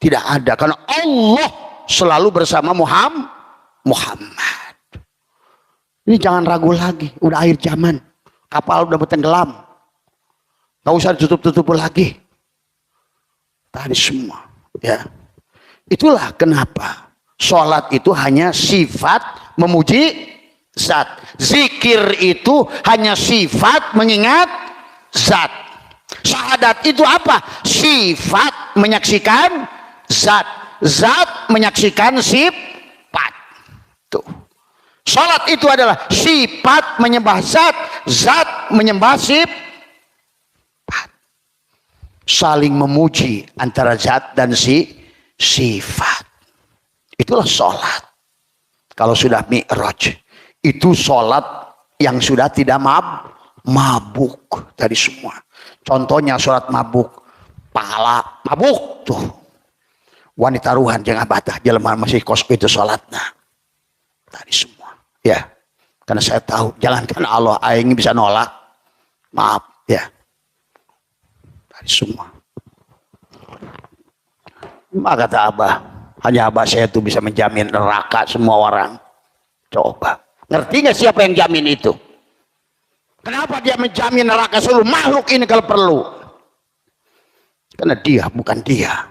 ada. Karena Allah selalu bersama Muhammad. Ini jangan ragu lagi. Udah akhir zaman. Kapal udah bertenggelam. Nggak usah ditutup-tutup lagi. Tadi semua. Ya. Itulah kenapa sholat itu hanya sifat memuji zat. Zikir itu hanya sifat mengingat zat. Syahadat itu apa? Sifat menyaksikan zat. Zat menyaksikan sifat. Tuh. Sholat itu adalah sifat menyembah zat. Zat menyembah sifat. Saling memuji antara zat dan sifat. Itulah sholat. Kalau sudah mi'raj, itu sholat yang sudah tidak mabuk dari semua. Contohnya sholat mabuk, pahala mabuk tuh. Wanita ruhan jangan batah jelema masih kos itu sholatnya. Tadi semua. Ya. Karena saya tahu jangankan Allah aing bisa nolak. Maaf ya. Semua. Maka kata Abah, hanya Abah saya itu bisa menjamin neraka semua orang. Coba, ngerti nggak siapa yang jamin itu? Kenapa dia menjamin neraka seluruh makhluk ini kalau perlu? Karena dia bukan dia.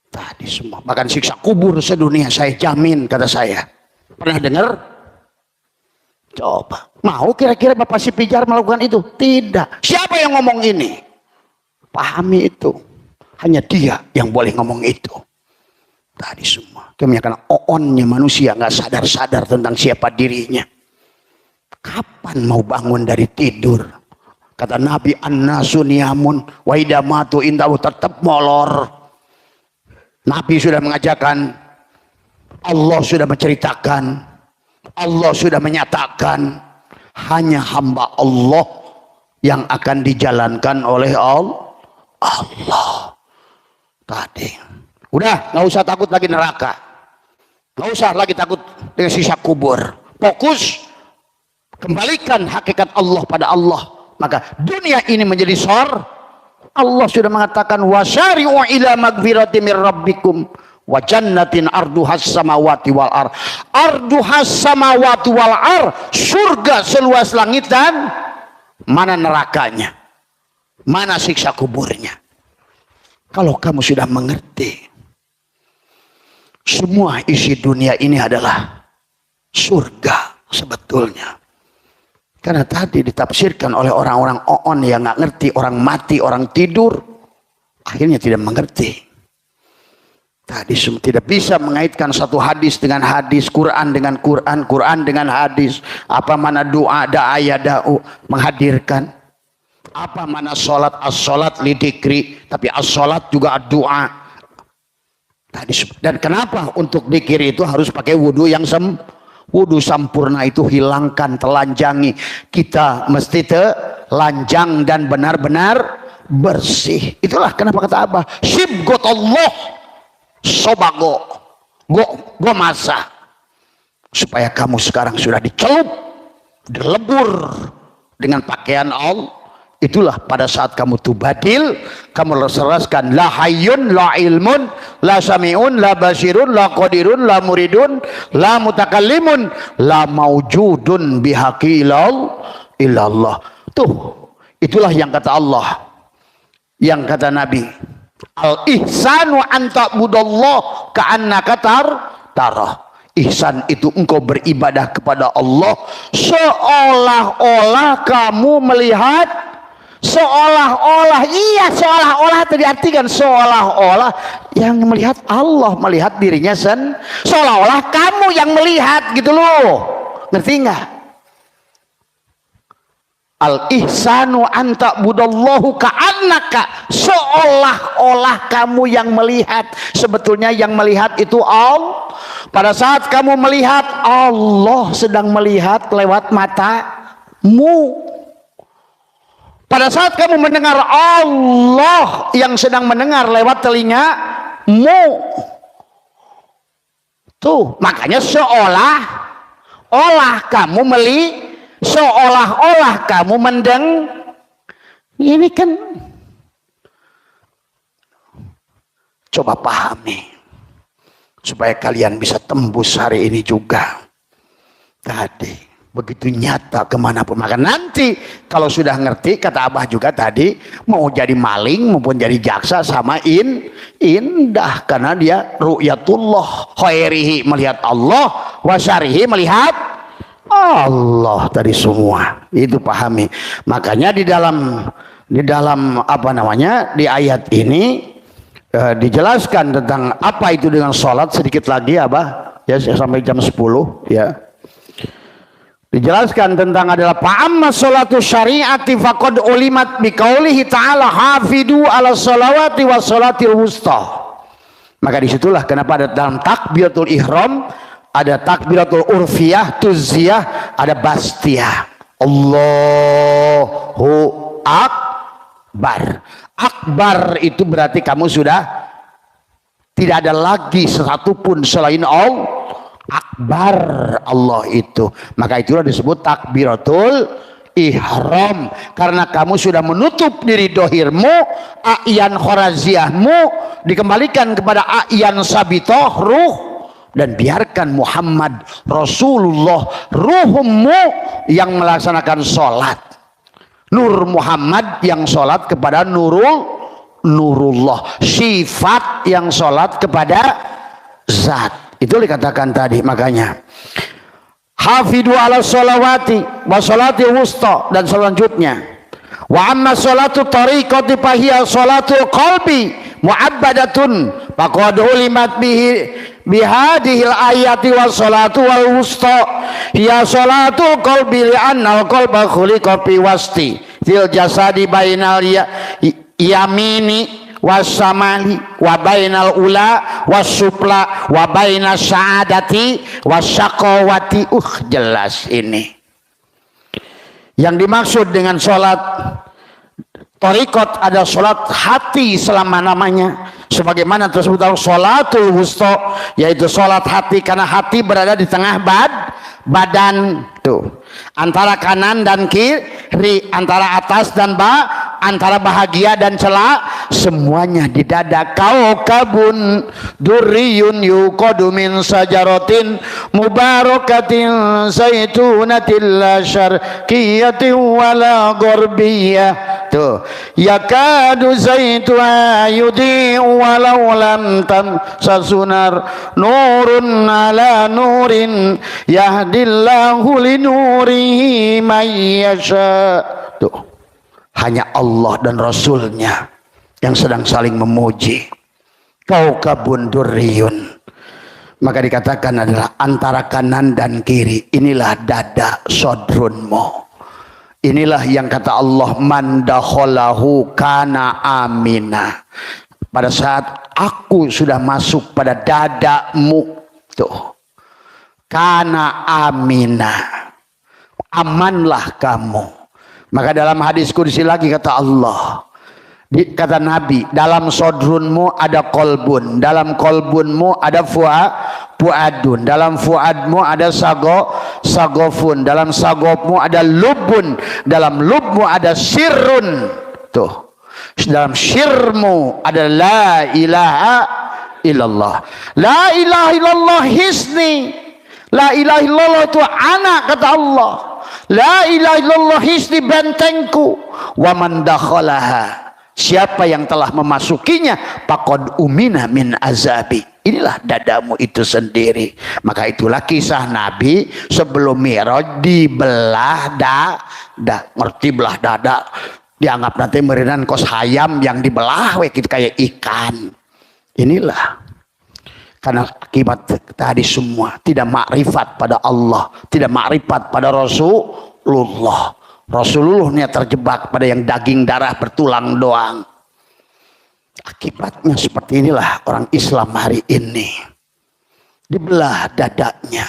Tadi semua, bahkan siksa kubur sedunia saya jamin, kata saya. Pernah dengar? Coba, mau kira-kira Bapak Si Pijar melakukan itu? Tidak. Siapa yang ngomong ini? Pahami itu. Hanya dia yang boleh ngomong itu. Tadi semua. Kebanyakan oonnya manusia nggak sadar-sadar tentang siapa dirinya. Kapan mau bangun dari tidur? Kata Nabi an-nasu niyamun wa idza matu indahu tetap molor. Nabi sudah mengajarkan, Allah sudah menceritakan, Allah sudah menyatakan hanya hamba Allah yang akan dijalankan oleh Allah. Tadi udah nggak usah takut lagi neraka, nggak usah lagi takut dengan siksa kubur. Fokus kembalikan hakikat Allah pada Allah, maka dunia ini menjadi Allah sudah mengatakan wasyari'u ila magfirati mir rabbikum wa jannatin arduhas samawati wal ar. Arduhas samawati wal ar, surga seluas langit dan mana nerakanya, mana siksa kuburnya. Kalau kamu sudah mengerti semua isi dunia ini adalah surga sebetulnya. Karena tadi ditafsirkan oleh orang-orang oon yang nggak ngerti, orang mati, orang tidur, akhirnya tidak mengerti. Tadi tidak bisa mengaitkan satu hadis dengan hadis, Quran dengan Quran, Quran dengan hadis. Apa mana doa, da'aya, da'u, menghadirkan. Apa mana sholat, as-sholat lidikri, tapi as-sholat juga doa. Dan kenapa untuk dikir itu harus pakai wudhu yang wudhu sampurna itu hilangkan, telanjangi. Kita mesti telanjang dan benar-benar bersih. Itulah kenapa kata Abah, sibgot Allah sobago go masa, supaya kamu sekarang sudah dicelup, dilebur dengan pakaian Allah. Itulah pada saat kamu tubadil, kamu seraskan la hayyun la ilmun la sami'un la basirun la qadirun la muridun la mutakallimun la maujudun bihaqi illallah. Tuh, itulah yang kata Allah, yang kata Nabi, al ihsanu an ta'budallah ka'annaka tarah. Ihsan itu engkau beribadah kepada Allah seolah-olah kamu melihat, seolah-olah, iya seolah-olah tadi artikan seolah-olah yang melihat Allah, melihat dirinya seolah-olah kamu yang melihat gitu loh. Ngerti enggak? Al ihsanu an ta'budallahu ka'annaka, seolah-olah kamu yang melihat, sebetulnya yang melihat itu Allah. Pada saat kamu melihat, Allah sedang melihat lewat matamu. Pada saat kamu mendengar, Allah yang sedang mendengar lewat telingamu. Tuh, makanya seolah-olah kamu seolah-olah kamu ini kan, coba pahami supaya kalian bisa tembus hari ini juga. Tadi begitu nyata kemanapun. Maka nanti kalau sudah ngerti, kata Abah juga tadi, mau jadi maling maupun jadi jaksa sama indah, karena dia ru'yatullah, khairihi melihat Allah, wasyarihi melihat Allah. Tadi semua itu pahami. Makanya di dalam apa namanya, di ayat ini dijelaskan tentang apa itu dengan sholat sedikit lagi, Abah ya, sampai jam 10 ya. Dijelaskan tentang adalah fa'amma sholatu syari'ati faqad ulimat biqaulihi ta'ala hafidu ala sholawati wa sholatil wusta. Maka disitulah kenapa ada dalam takbiratul ihram ada takbiratul urfiyah, tuziyah, ada bastiyah. Allahu akbar. Akbar itu berarti kamu sudah tidak ada lagi satupun selain Allah. Akbar Allah itu. Maka itulah disebut takbiratul ihram, karena kamu sudah menutup diri dohirmu, a'yan khoraziyahmu dikembalikan kepada a'yan sabitoh ruh, dan biarkan Muhammad Rasulullah ruhmu yang melaksanakan sholat. Nur Muhammad yang sholat kepada nurullah, sifat yang sholat kepada zat. Itu dikatakan tadi. Makanya hafidu ala sholawati wa sholati wusta, dan selanjutnya wa amma sholatu tariqati fahiyya sholatu qalbi mu'abbadatun faqad ulimat bihadihil ayati wa sholatu wal wusta hiya sholatu qalbi li'anna al qalba khuliqa fi wasti fil jasadi bainal yamini wasamali wa bainal ula wasupla wa bainas sa'adati wasyaqawati. Jelas ini yang dimaksud dengan sholat Torikot ada sholat hati selama-lamanya, sebagaimana tersebut dalam sholatul wusta, yaitu sholat hati, karena hati berada di tengah badan tuh, antara kanan dan kiri, antara atas dan antara bahagia dan celak, semuanya di dada. Kaukabun durriyun yuqadu min sajaratin mubarakatin zaitunatil la syarqiyatin wala gharbiyah. Tuh, yakadu zaituha yudhi'u walau lam tamsasunar nurun ala nurin yahdillahu linurihi man yasha. Tuh, hanya Allah dan Rasulnya yang sedang saling memuji. kaukabun durriyun. Maka dikatakan adalah antara kanan dan kiri, inilah dada sodrunmu. Inilah yang kata Allah, man dakhalahu kana amina. Pada saat aku sudah masuk pada dadamu, tuh, kana amina, amanlah kamu. Maka dalam hadis qudsi lagi kata Allah, kata Nabi, dalam sodrunmu ada kolbun, dalam kolbunmu ada fuadun, dalam fuadmu ada sagofun, dalam sagofmu ada lubun, dalam lubmu ada sirrun. Tuh, dalam syirmu ada la ilaha illallah. La ilaha illallah hisni, la ilaha illallah itu anak, kata Allah. La ilaha illallah hisni, bentengku. Wa man dakhalaha, siapa yang telah memasukinya, faqad umina min azabi, inilah dadamu itu sendiri. Maka itulah kisah Nabi sebelum Mi'raj dibelah dada. Ngerti belah dada? Dianggap nanti merinan kos hayam yang dibelah gitu kayak ikan. Inilah karena akibat tadi semua tidak makrifat pada Allah, tidak makrifat pada Rasulullah. Rasulullahnya terjebak pada yang daging darah bertulang doang. Akibatnya seperti inilah orang Islam hari ini. Dibelah dadanya.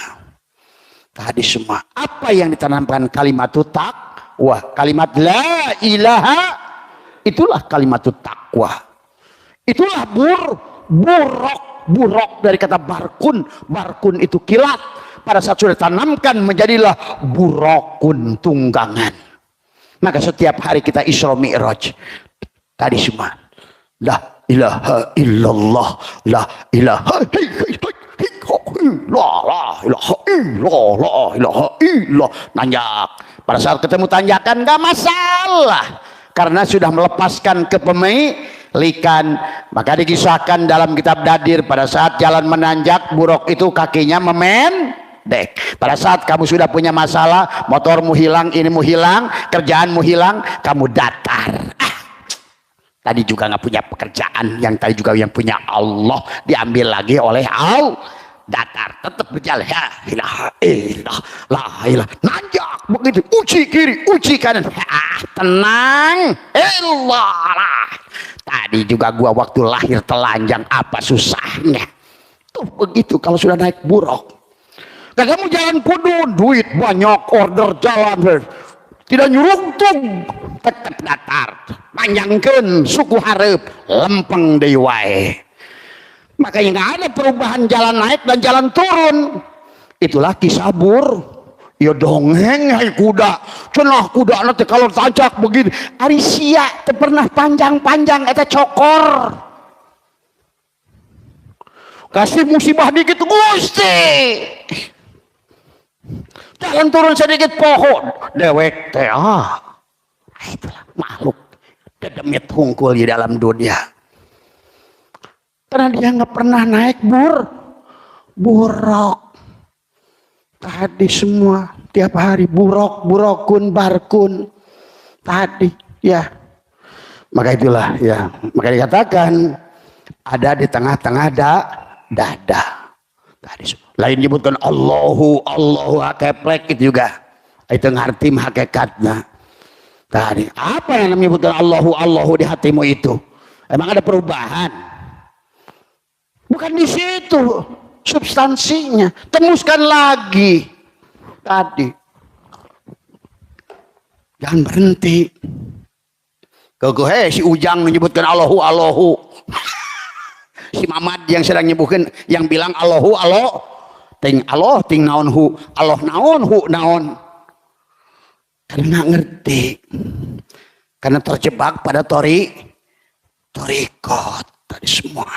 Tadi semua. Apa yang ditanamkan kalimat taqwa? Kalimat la ilaha, itulah kalimat taqwa. Itulah buruk dari kata barkun. Barkun itu kilat. Pada saat sudah tanamkan menjadilah burukun tunggangan. Maka setiap hari kita Isra Mi'raj. Tadi semua. La ilaha illallah. La ilaha illallah. Nanjak. Pada saat ketemu tanjakan gak masalah. Karena sudah melepaskan kepemilikan. Maka dikisahkan dalam kitab Dadir, pada saat jalan menanjak, buruk itu kakinya dek. Pada saat kamu sudah punya masalah, motormu hilang, inimu hilang, kerjaanmu hilang, kamu datar. Tadi juga nggak punya pekerjaan, yang tadi juga yang punya Allah diambil lagi oleh Allah. Datar, tetap berjalan. La ilaha illallah, la ilaha, nanjak begitu, uji kiri, uji kanan. Tenang, Allah. Tadi juga gua waktu lahir telanjang, apa susahnya? Tuh begitu kalau sudah naik buruk. Dan kamu jalan kudu, duit banyak, order jalan, tidak nyurungtung, tetap datar, panjangkan suku harap, lempeng deui wae. Makanya nggak ada perubahan jalan naik dan jalan turun. Itulah kisah bur. Ya dongeng hai kuda, cenah kuda nanti kalau tancak begini, ari sia teu pernah panjang-panjang eta cokor. Kasih musibah dikit Gusti. Jalan turun sedikit pohon dewek teh itulah makhluk dedemit hungkul di dalam dunia karena dia nggak pernah naik buruk. Tadi semua tiap hari burukun barkun tadi ya. Maka itulah ya, maka dikatakan ada di tengah-tengah dada tadi semua. Lain nyebutkan Allahu hakeplek itu juga. Itu ngerti hakikatnya. Tadi apa yang menyebutkan Allahu di hatimu itu? Emang ada perubahan? Bukan di situ substansinya. Temuskan lagi. Tadi. Jangan berhenti. Si Ujang menyebutkan Allahu. Si Mamad yang sedang nyebutkan, yang bilang Allahu. Ting Allah, ting naon hu, Allah naon hu naon. Karena nggak ngerti, karena terjebak pada torikot tadi semua.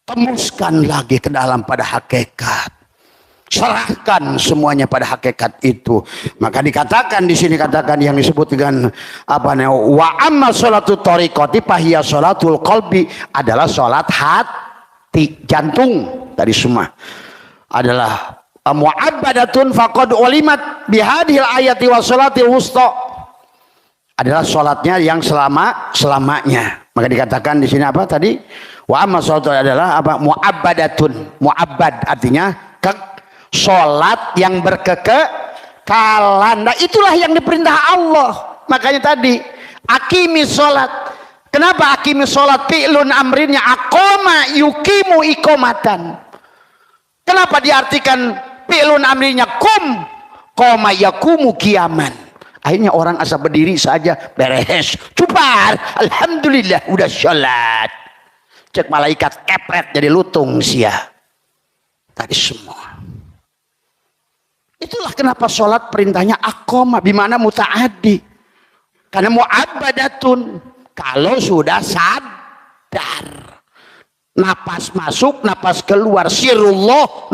Temuskan lagi ke dalam pada hakikat. Serahkan semuanya pada hakikat itu. Maka dikatakan di sini, katakan yang disebut dengan apa nih? Wa amma sholatu torikoti fahiya sholatul qalbi, adalah sholat hati, jantung tadi semua. Adalah mu'abbadatun faqad ulimat bihadhil ayati wa sholatil wusta. adalah sholatnya yang selamanya. Maka dikatakan di sini apa tadi? Wa amma sholatu adalah apa? Mu'abbadatun. Mu'abbad artinya sholat yang berkekekalan. Nah itulah yang diperintah Allah. Makanya tadi akimis sholat. Kenapa akimis sholat? Fi'lun amrinnya aqoma yukimu ikomatan. Kenapa diartikan fi'lun amrinya qoma yakumu kiaman. Akhirnya orang asal berdiri saja beres. Cubar. Alhamdulillah udah sholat. Cek malaikat kepret jadi lutung sia. Tadi semua. Itulah kenapa sholat perintahnya aqoma. Bimana muta'adi. Karena mu'abbadatun. Kalau sudah sadar. Napas masuk, napas keluar. Sirullah,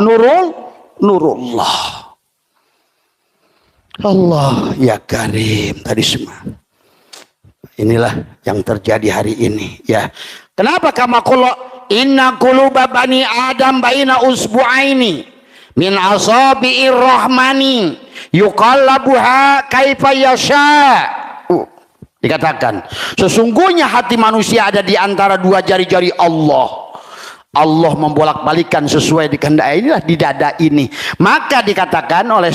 nurullah. Allah ya Karim tadi semua. Inilah yang terjadi hari ini ya. Kenapa kama qala inna quluba bani adam baina usbu'aini min asabi'ir rahmani yuqallabuha kaifa yasha. Dikatakan sesungguhnya hati manusia ada di antara dua jari-jari Allah. Allah membolak-balikan sesuai dikehendaki. Inilah di dada ini. Maka dikatakan oleh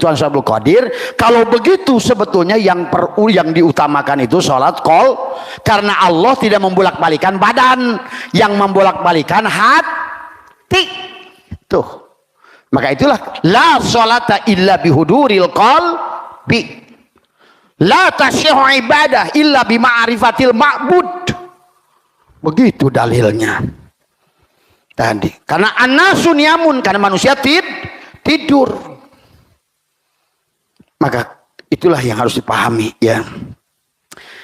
Tuan Syabul Qadir, kalau begitu sebetulnya yang diutamakan itu sholat qol, karena Allah tidak membolak-balikan badan, yang membolak-balikan hati. Tuh. Maka itulah la sholata illa bihuduril qalbi. La tasyihu ibadah illa bima'rifatil ma'bud. Begitu dalilnya. Tadi karena an-nasu niyamun, karena manusia tidur. Maka itulah yang harus dipahami ya.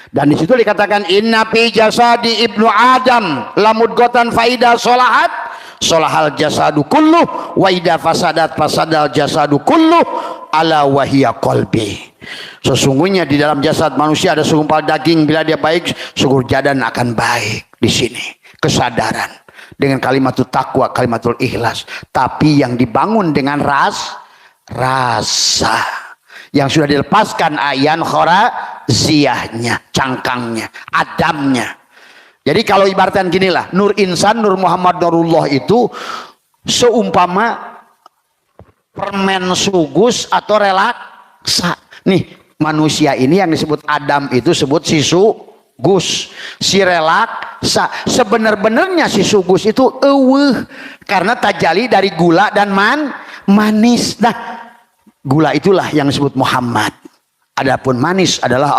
Dan di situ dikatakan inna fi jasadi ibnu adam lamudghatan faida solahat solahal jasadu kulluh wa idza fasadat fasadal jasadu kulluh ala wahiyya qalbi. Sesungguhnya di dalam jasad manusia ada segumpal daging, bila dia baik seluruh jadan akan baik. Di sini kesadaran dengan kalimatul taqwa, kalimatul ikhlas, tapi yang dibangun dengan rasa yang sudah dilepaskan ayan khoraziyahnya, cangkangnya, adamnya. Jadi kalau ibaratkan ginilah, nur insan, nur Muhammad Nurullah itu seumpama permen sugus atau relaksa. Nih manusia ini yang disebut Adam itu sebut sisu gus, si relaksa. Sebenar-benarnya si sugus itu karena tajali dari gula dan manis. Nah, gula itulah yang disebut Muhammad. Adapun manis adalah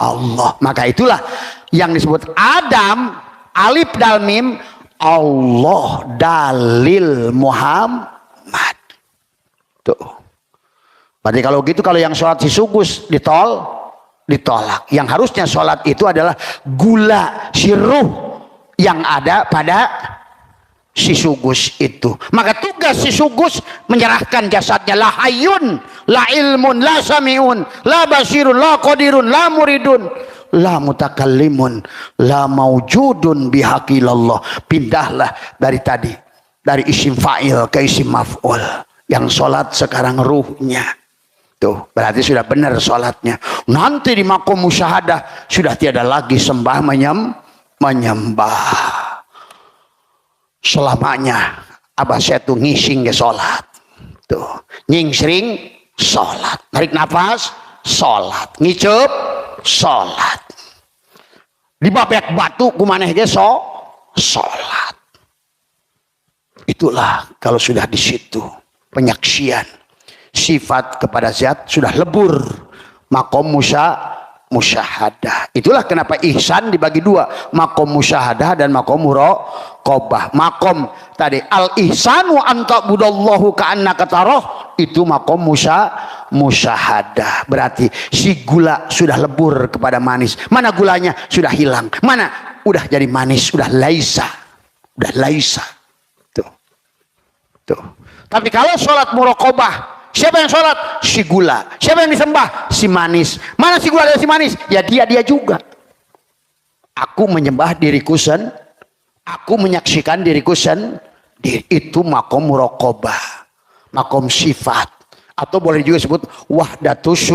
Allah. Maka itulah yang disebut Adam, alif dal mim, Allah dalil Muhammad. Tuh. Berarti kalau gitu, kalau yang sholat si sugus ditolak. Yang harusnya sholat itu adalah gula si ruh yang ada pada si sugus itu. Maka tugas si sugus menyerahkan jasadnya. La hayyun, la ilmun, la sami'un, la basirun, la qadirun, la muridun, la mutakallimun, la maujudun bihaqilallah. Pindahlah dari tadi, dari isim fa'il ke isim maf'ul. Yang sholat sekarang ruhnya. Tuh, berarti sudah benar sholatnya. Nanti di makom musyahadah sudah tiada lagi sembah menyembah. Selamanya abah saya tuh ngising ke sholat. Tuh, nyingsring sholat. Narik nafas sholat. Ngicup sholat. Dibabek batu kumaneh ge sholat. Itulah kalau sudah di situ penyaksian. Sifat kepada zat sudah lebur, makom musyahadah. Itulah kenapa ihsan dibagi dua, makom musyahadah dan makom muraqabah. Makom tadi al ihsanu anta budallahu ka'annaka tarah, itu makom musyahadah. Berarti si gula sudah lebur kepada manis. Mana gulanya sudah hilang, mana udah jadi manis, udah laisa. Tuh. Tapi kalau sholat muraqabah, siapa yang sholat? Si gula. Siapa yang disembah? Si manis. Mana si gula dan si manis? Ya dia juga. Aku menyembah diriku sendiri. Aku menyaksikan diriku sendiri. Itu makom muraqabah. Makom sifat. Atau boleh juga disebut wahdatus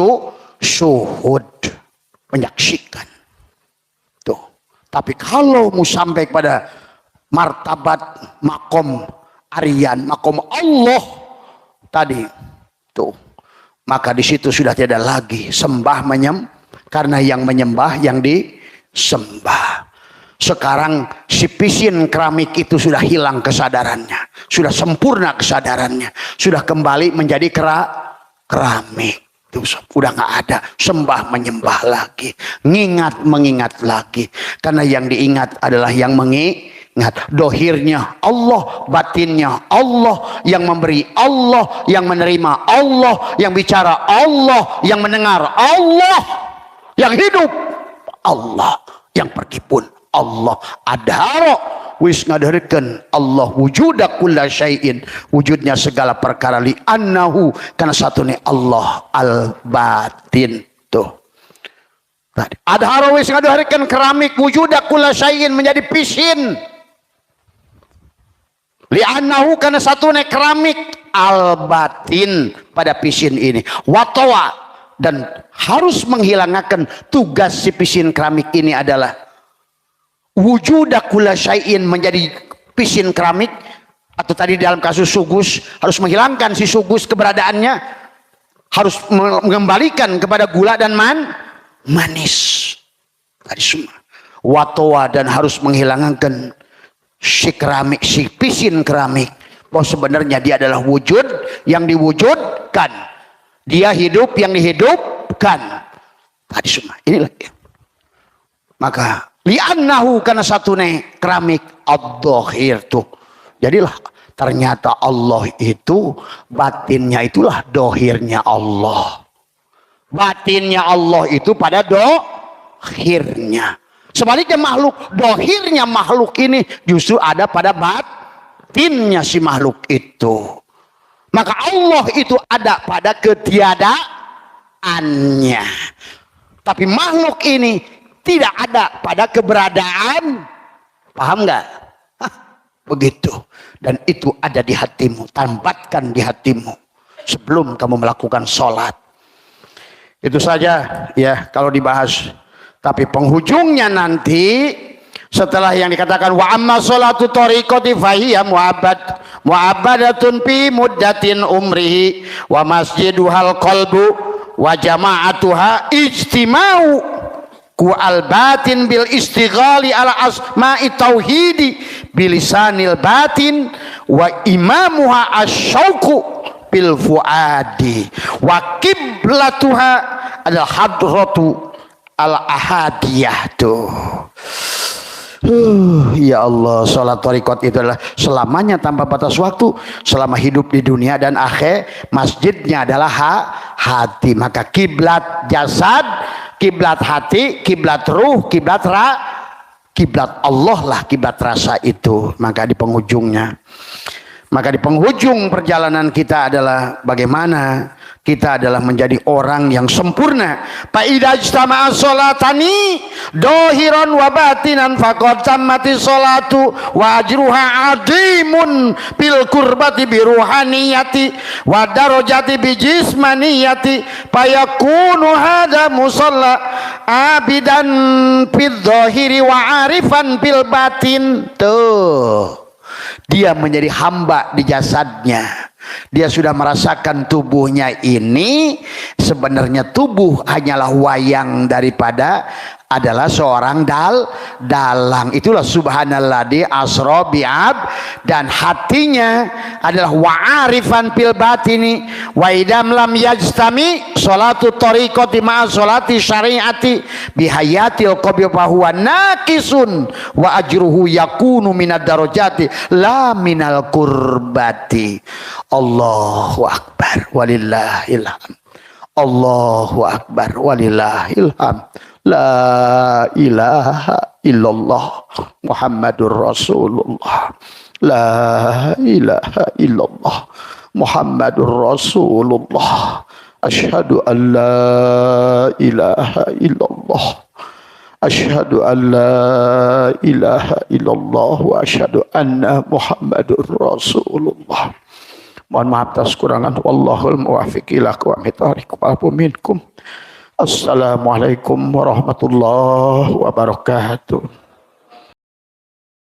syuhud, menyaksikan. Tuh. Tapi kalau mau sampai pada martabat makom Aryan, makom Allah tadi, tuh, maka di situ sudah tidak lagi sembah karena yang menyembah yang disembah. Sekarang si pisin keramik itu sudah hilang kesadarannya, sudah sempurna kesadarannya, sudah kembali menjadi keramik. Itu udah nggak ada sembah menyembah lagi, mengingat lagi, karena yang diingat adalah yang mengingat. Dohirnya Allah, batinnya Allah, yang memberi Allah, yang menerima Allah, yang bicara Allah, yang mendengar Allah, yang hidup Allah, yang pergi pun Allah. Adharo wis ngadharikeun Allah wujuda kulla syai'in, wujudnya segala perkara, li annahu kana satune Allah al batin. Tuh adharo wis ngadharikeun keramik wujuda kulla syai'in menjadi pisin, li annahu kana satune keramik al batin pada pisin ini, watawa, dan harus menghilangkan tugas si pisin keramik ini adalah wujuda kulla syai'in menjadi pisin keramik, atau tadi dalam kasus sugus harus menghilangkan si sugus keberadaannya, harus mengembalikan kepada gula dan manis tadi semua. Watowa, dan harus menghilangkan si keramik, si pisin keramik, bahwa sebenarnya dia adalah wujud yang diwujudkan, dia hidup yang dihidupkan tadi semua. Inilah maka li'annahu kana satune keramik ad-dhahir. Tuh jadilah ternyata Allah itu batinnya itulah dohirnya Allah, batinnya Allah itu pada dohirnya. Sebaliknya makhluk, dohirnya makhluk ini justru ada pada batinnya si makhluk itu. Maka Allah itu ada pada ketiadaannya, tapi makhluk ini tidak ada pada keberadaan. Paham nggak? Begitu. Dan itu ada di hatimu. Tambatkan di hatimu sebelum kamu melakukan sholat. Itu saja ya kalau dibahas. Tapi penghujungnya nanti setelah yang dikatakan wa amma sholatu tariqati fahiya mu'abbadatun fi muddatin umrihi wa masjiduhal qalbu wa jama'atuha ijtima'u ku al batin bil istighali ala asma'i tauhidi bilisanil batin wa imamuha asyauqu bil fuadi wa kiblatuha al hadratu al ahadiyah. Tuh ya Allah, sholat tariqat itu adalah selamanya tanpa batas waktu, selama hidup di dunia dan akhir. Masjidnya adalah hati. Maka kiblat jasad, kiblat hati, kiblat ruh, kiblat Allah lah, kiblat rasa itu. Maka di penghujung perjalanan kita adalah bagaimana kita adalah menjadi orang yang sempurna. Fa idza ijtama'a sholatani dohiran wa batinan faqad tammati sholatu wa ajruha adimun bil qurbati bi ruhaniyati wa darajati bi jismaniyati fayakunu hada musalla abidan fil dhahiri wa arifan bil batin. Tuh dia menjadi hamba di jasadnya. Dia sudah merasakan tubuhnya ini sebenarnya tubuh hanyalah wayang daripada adalah seorang dalang. Itulah subhanalladzi asra bi'ab, dan hatinya adalah wa'arifan fil batini wa idam lam yajtami salatu tariqati ma'a salati syariati bihayatil qabri fa huwa naqisun wa ajruhu yakunu minad darajati la minal qurbati. Allahu akbar walillahil hamd. Allahu akbar walillahil hamd. La ilaha illallah Muhammadur Rasulullah. La ilaha illallah Muhammadur Rasulullah. Asyhadu an la ilaha illallah. Asyhadu an la ilaha illallah wa asyhadu anna Muhammadur Rasulullah. Mohon maaf atas kurangan. Wallahul muwaffiq ila aqwamit thoriq wa minkum. Assalamualaikum warahmatullahi wabarakatuh.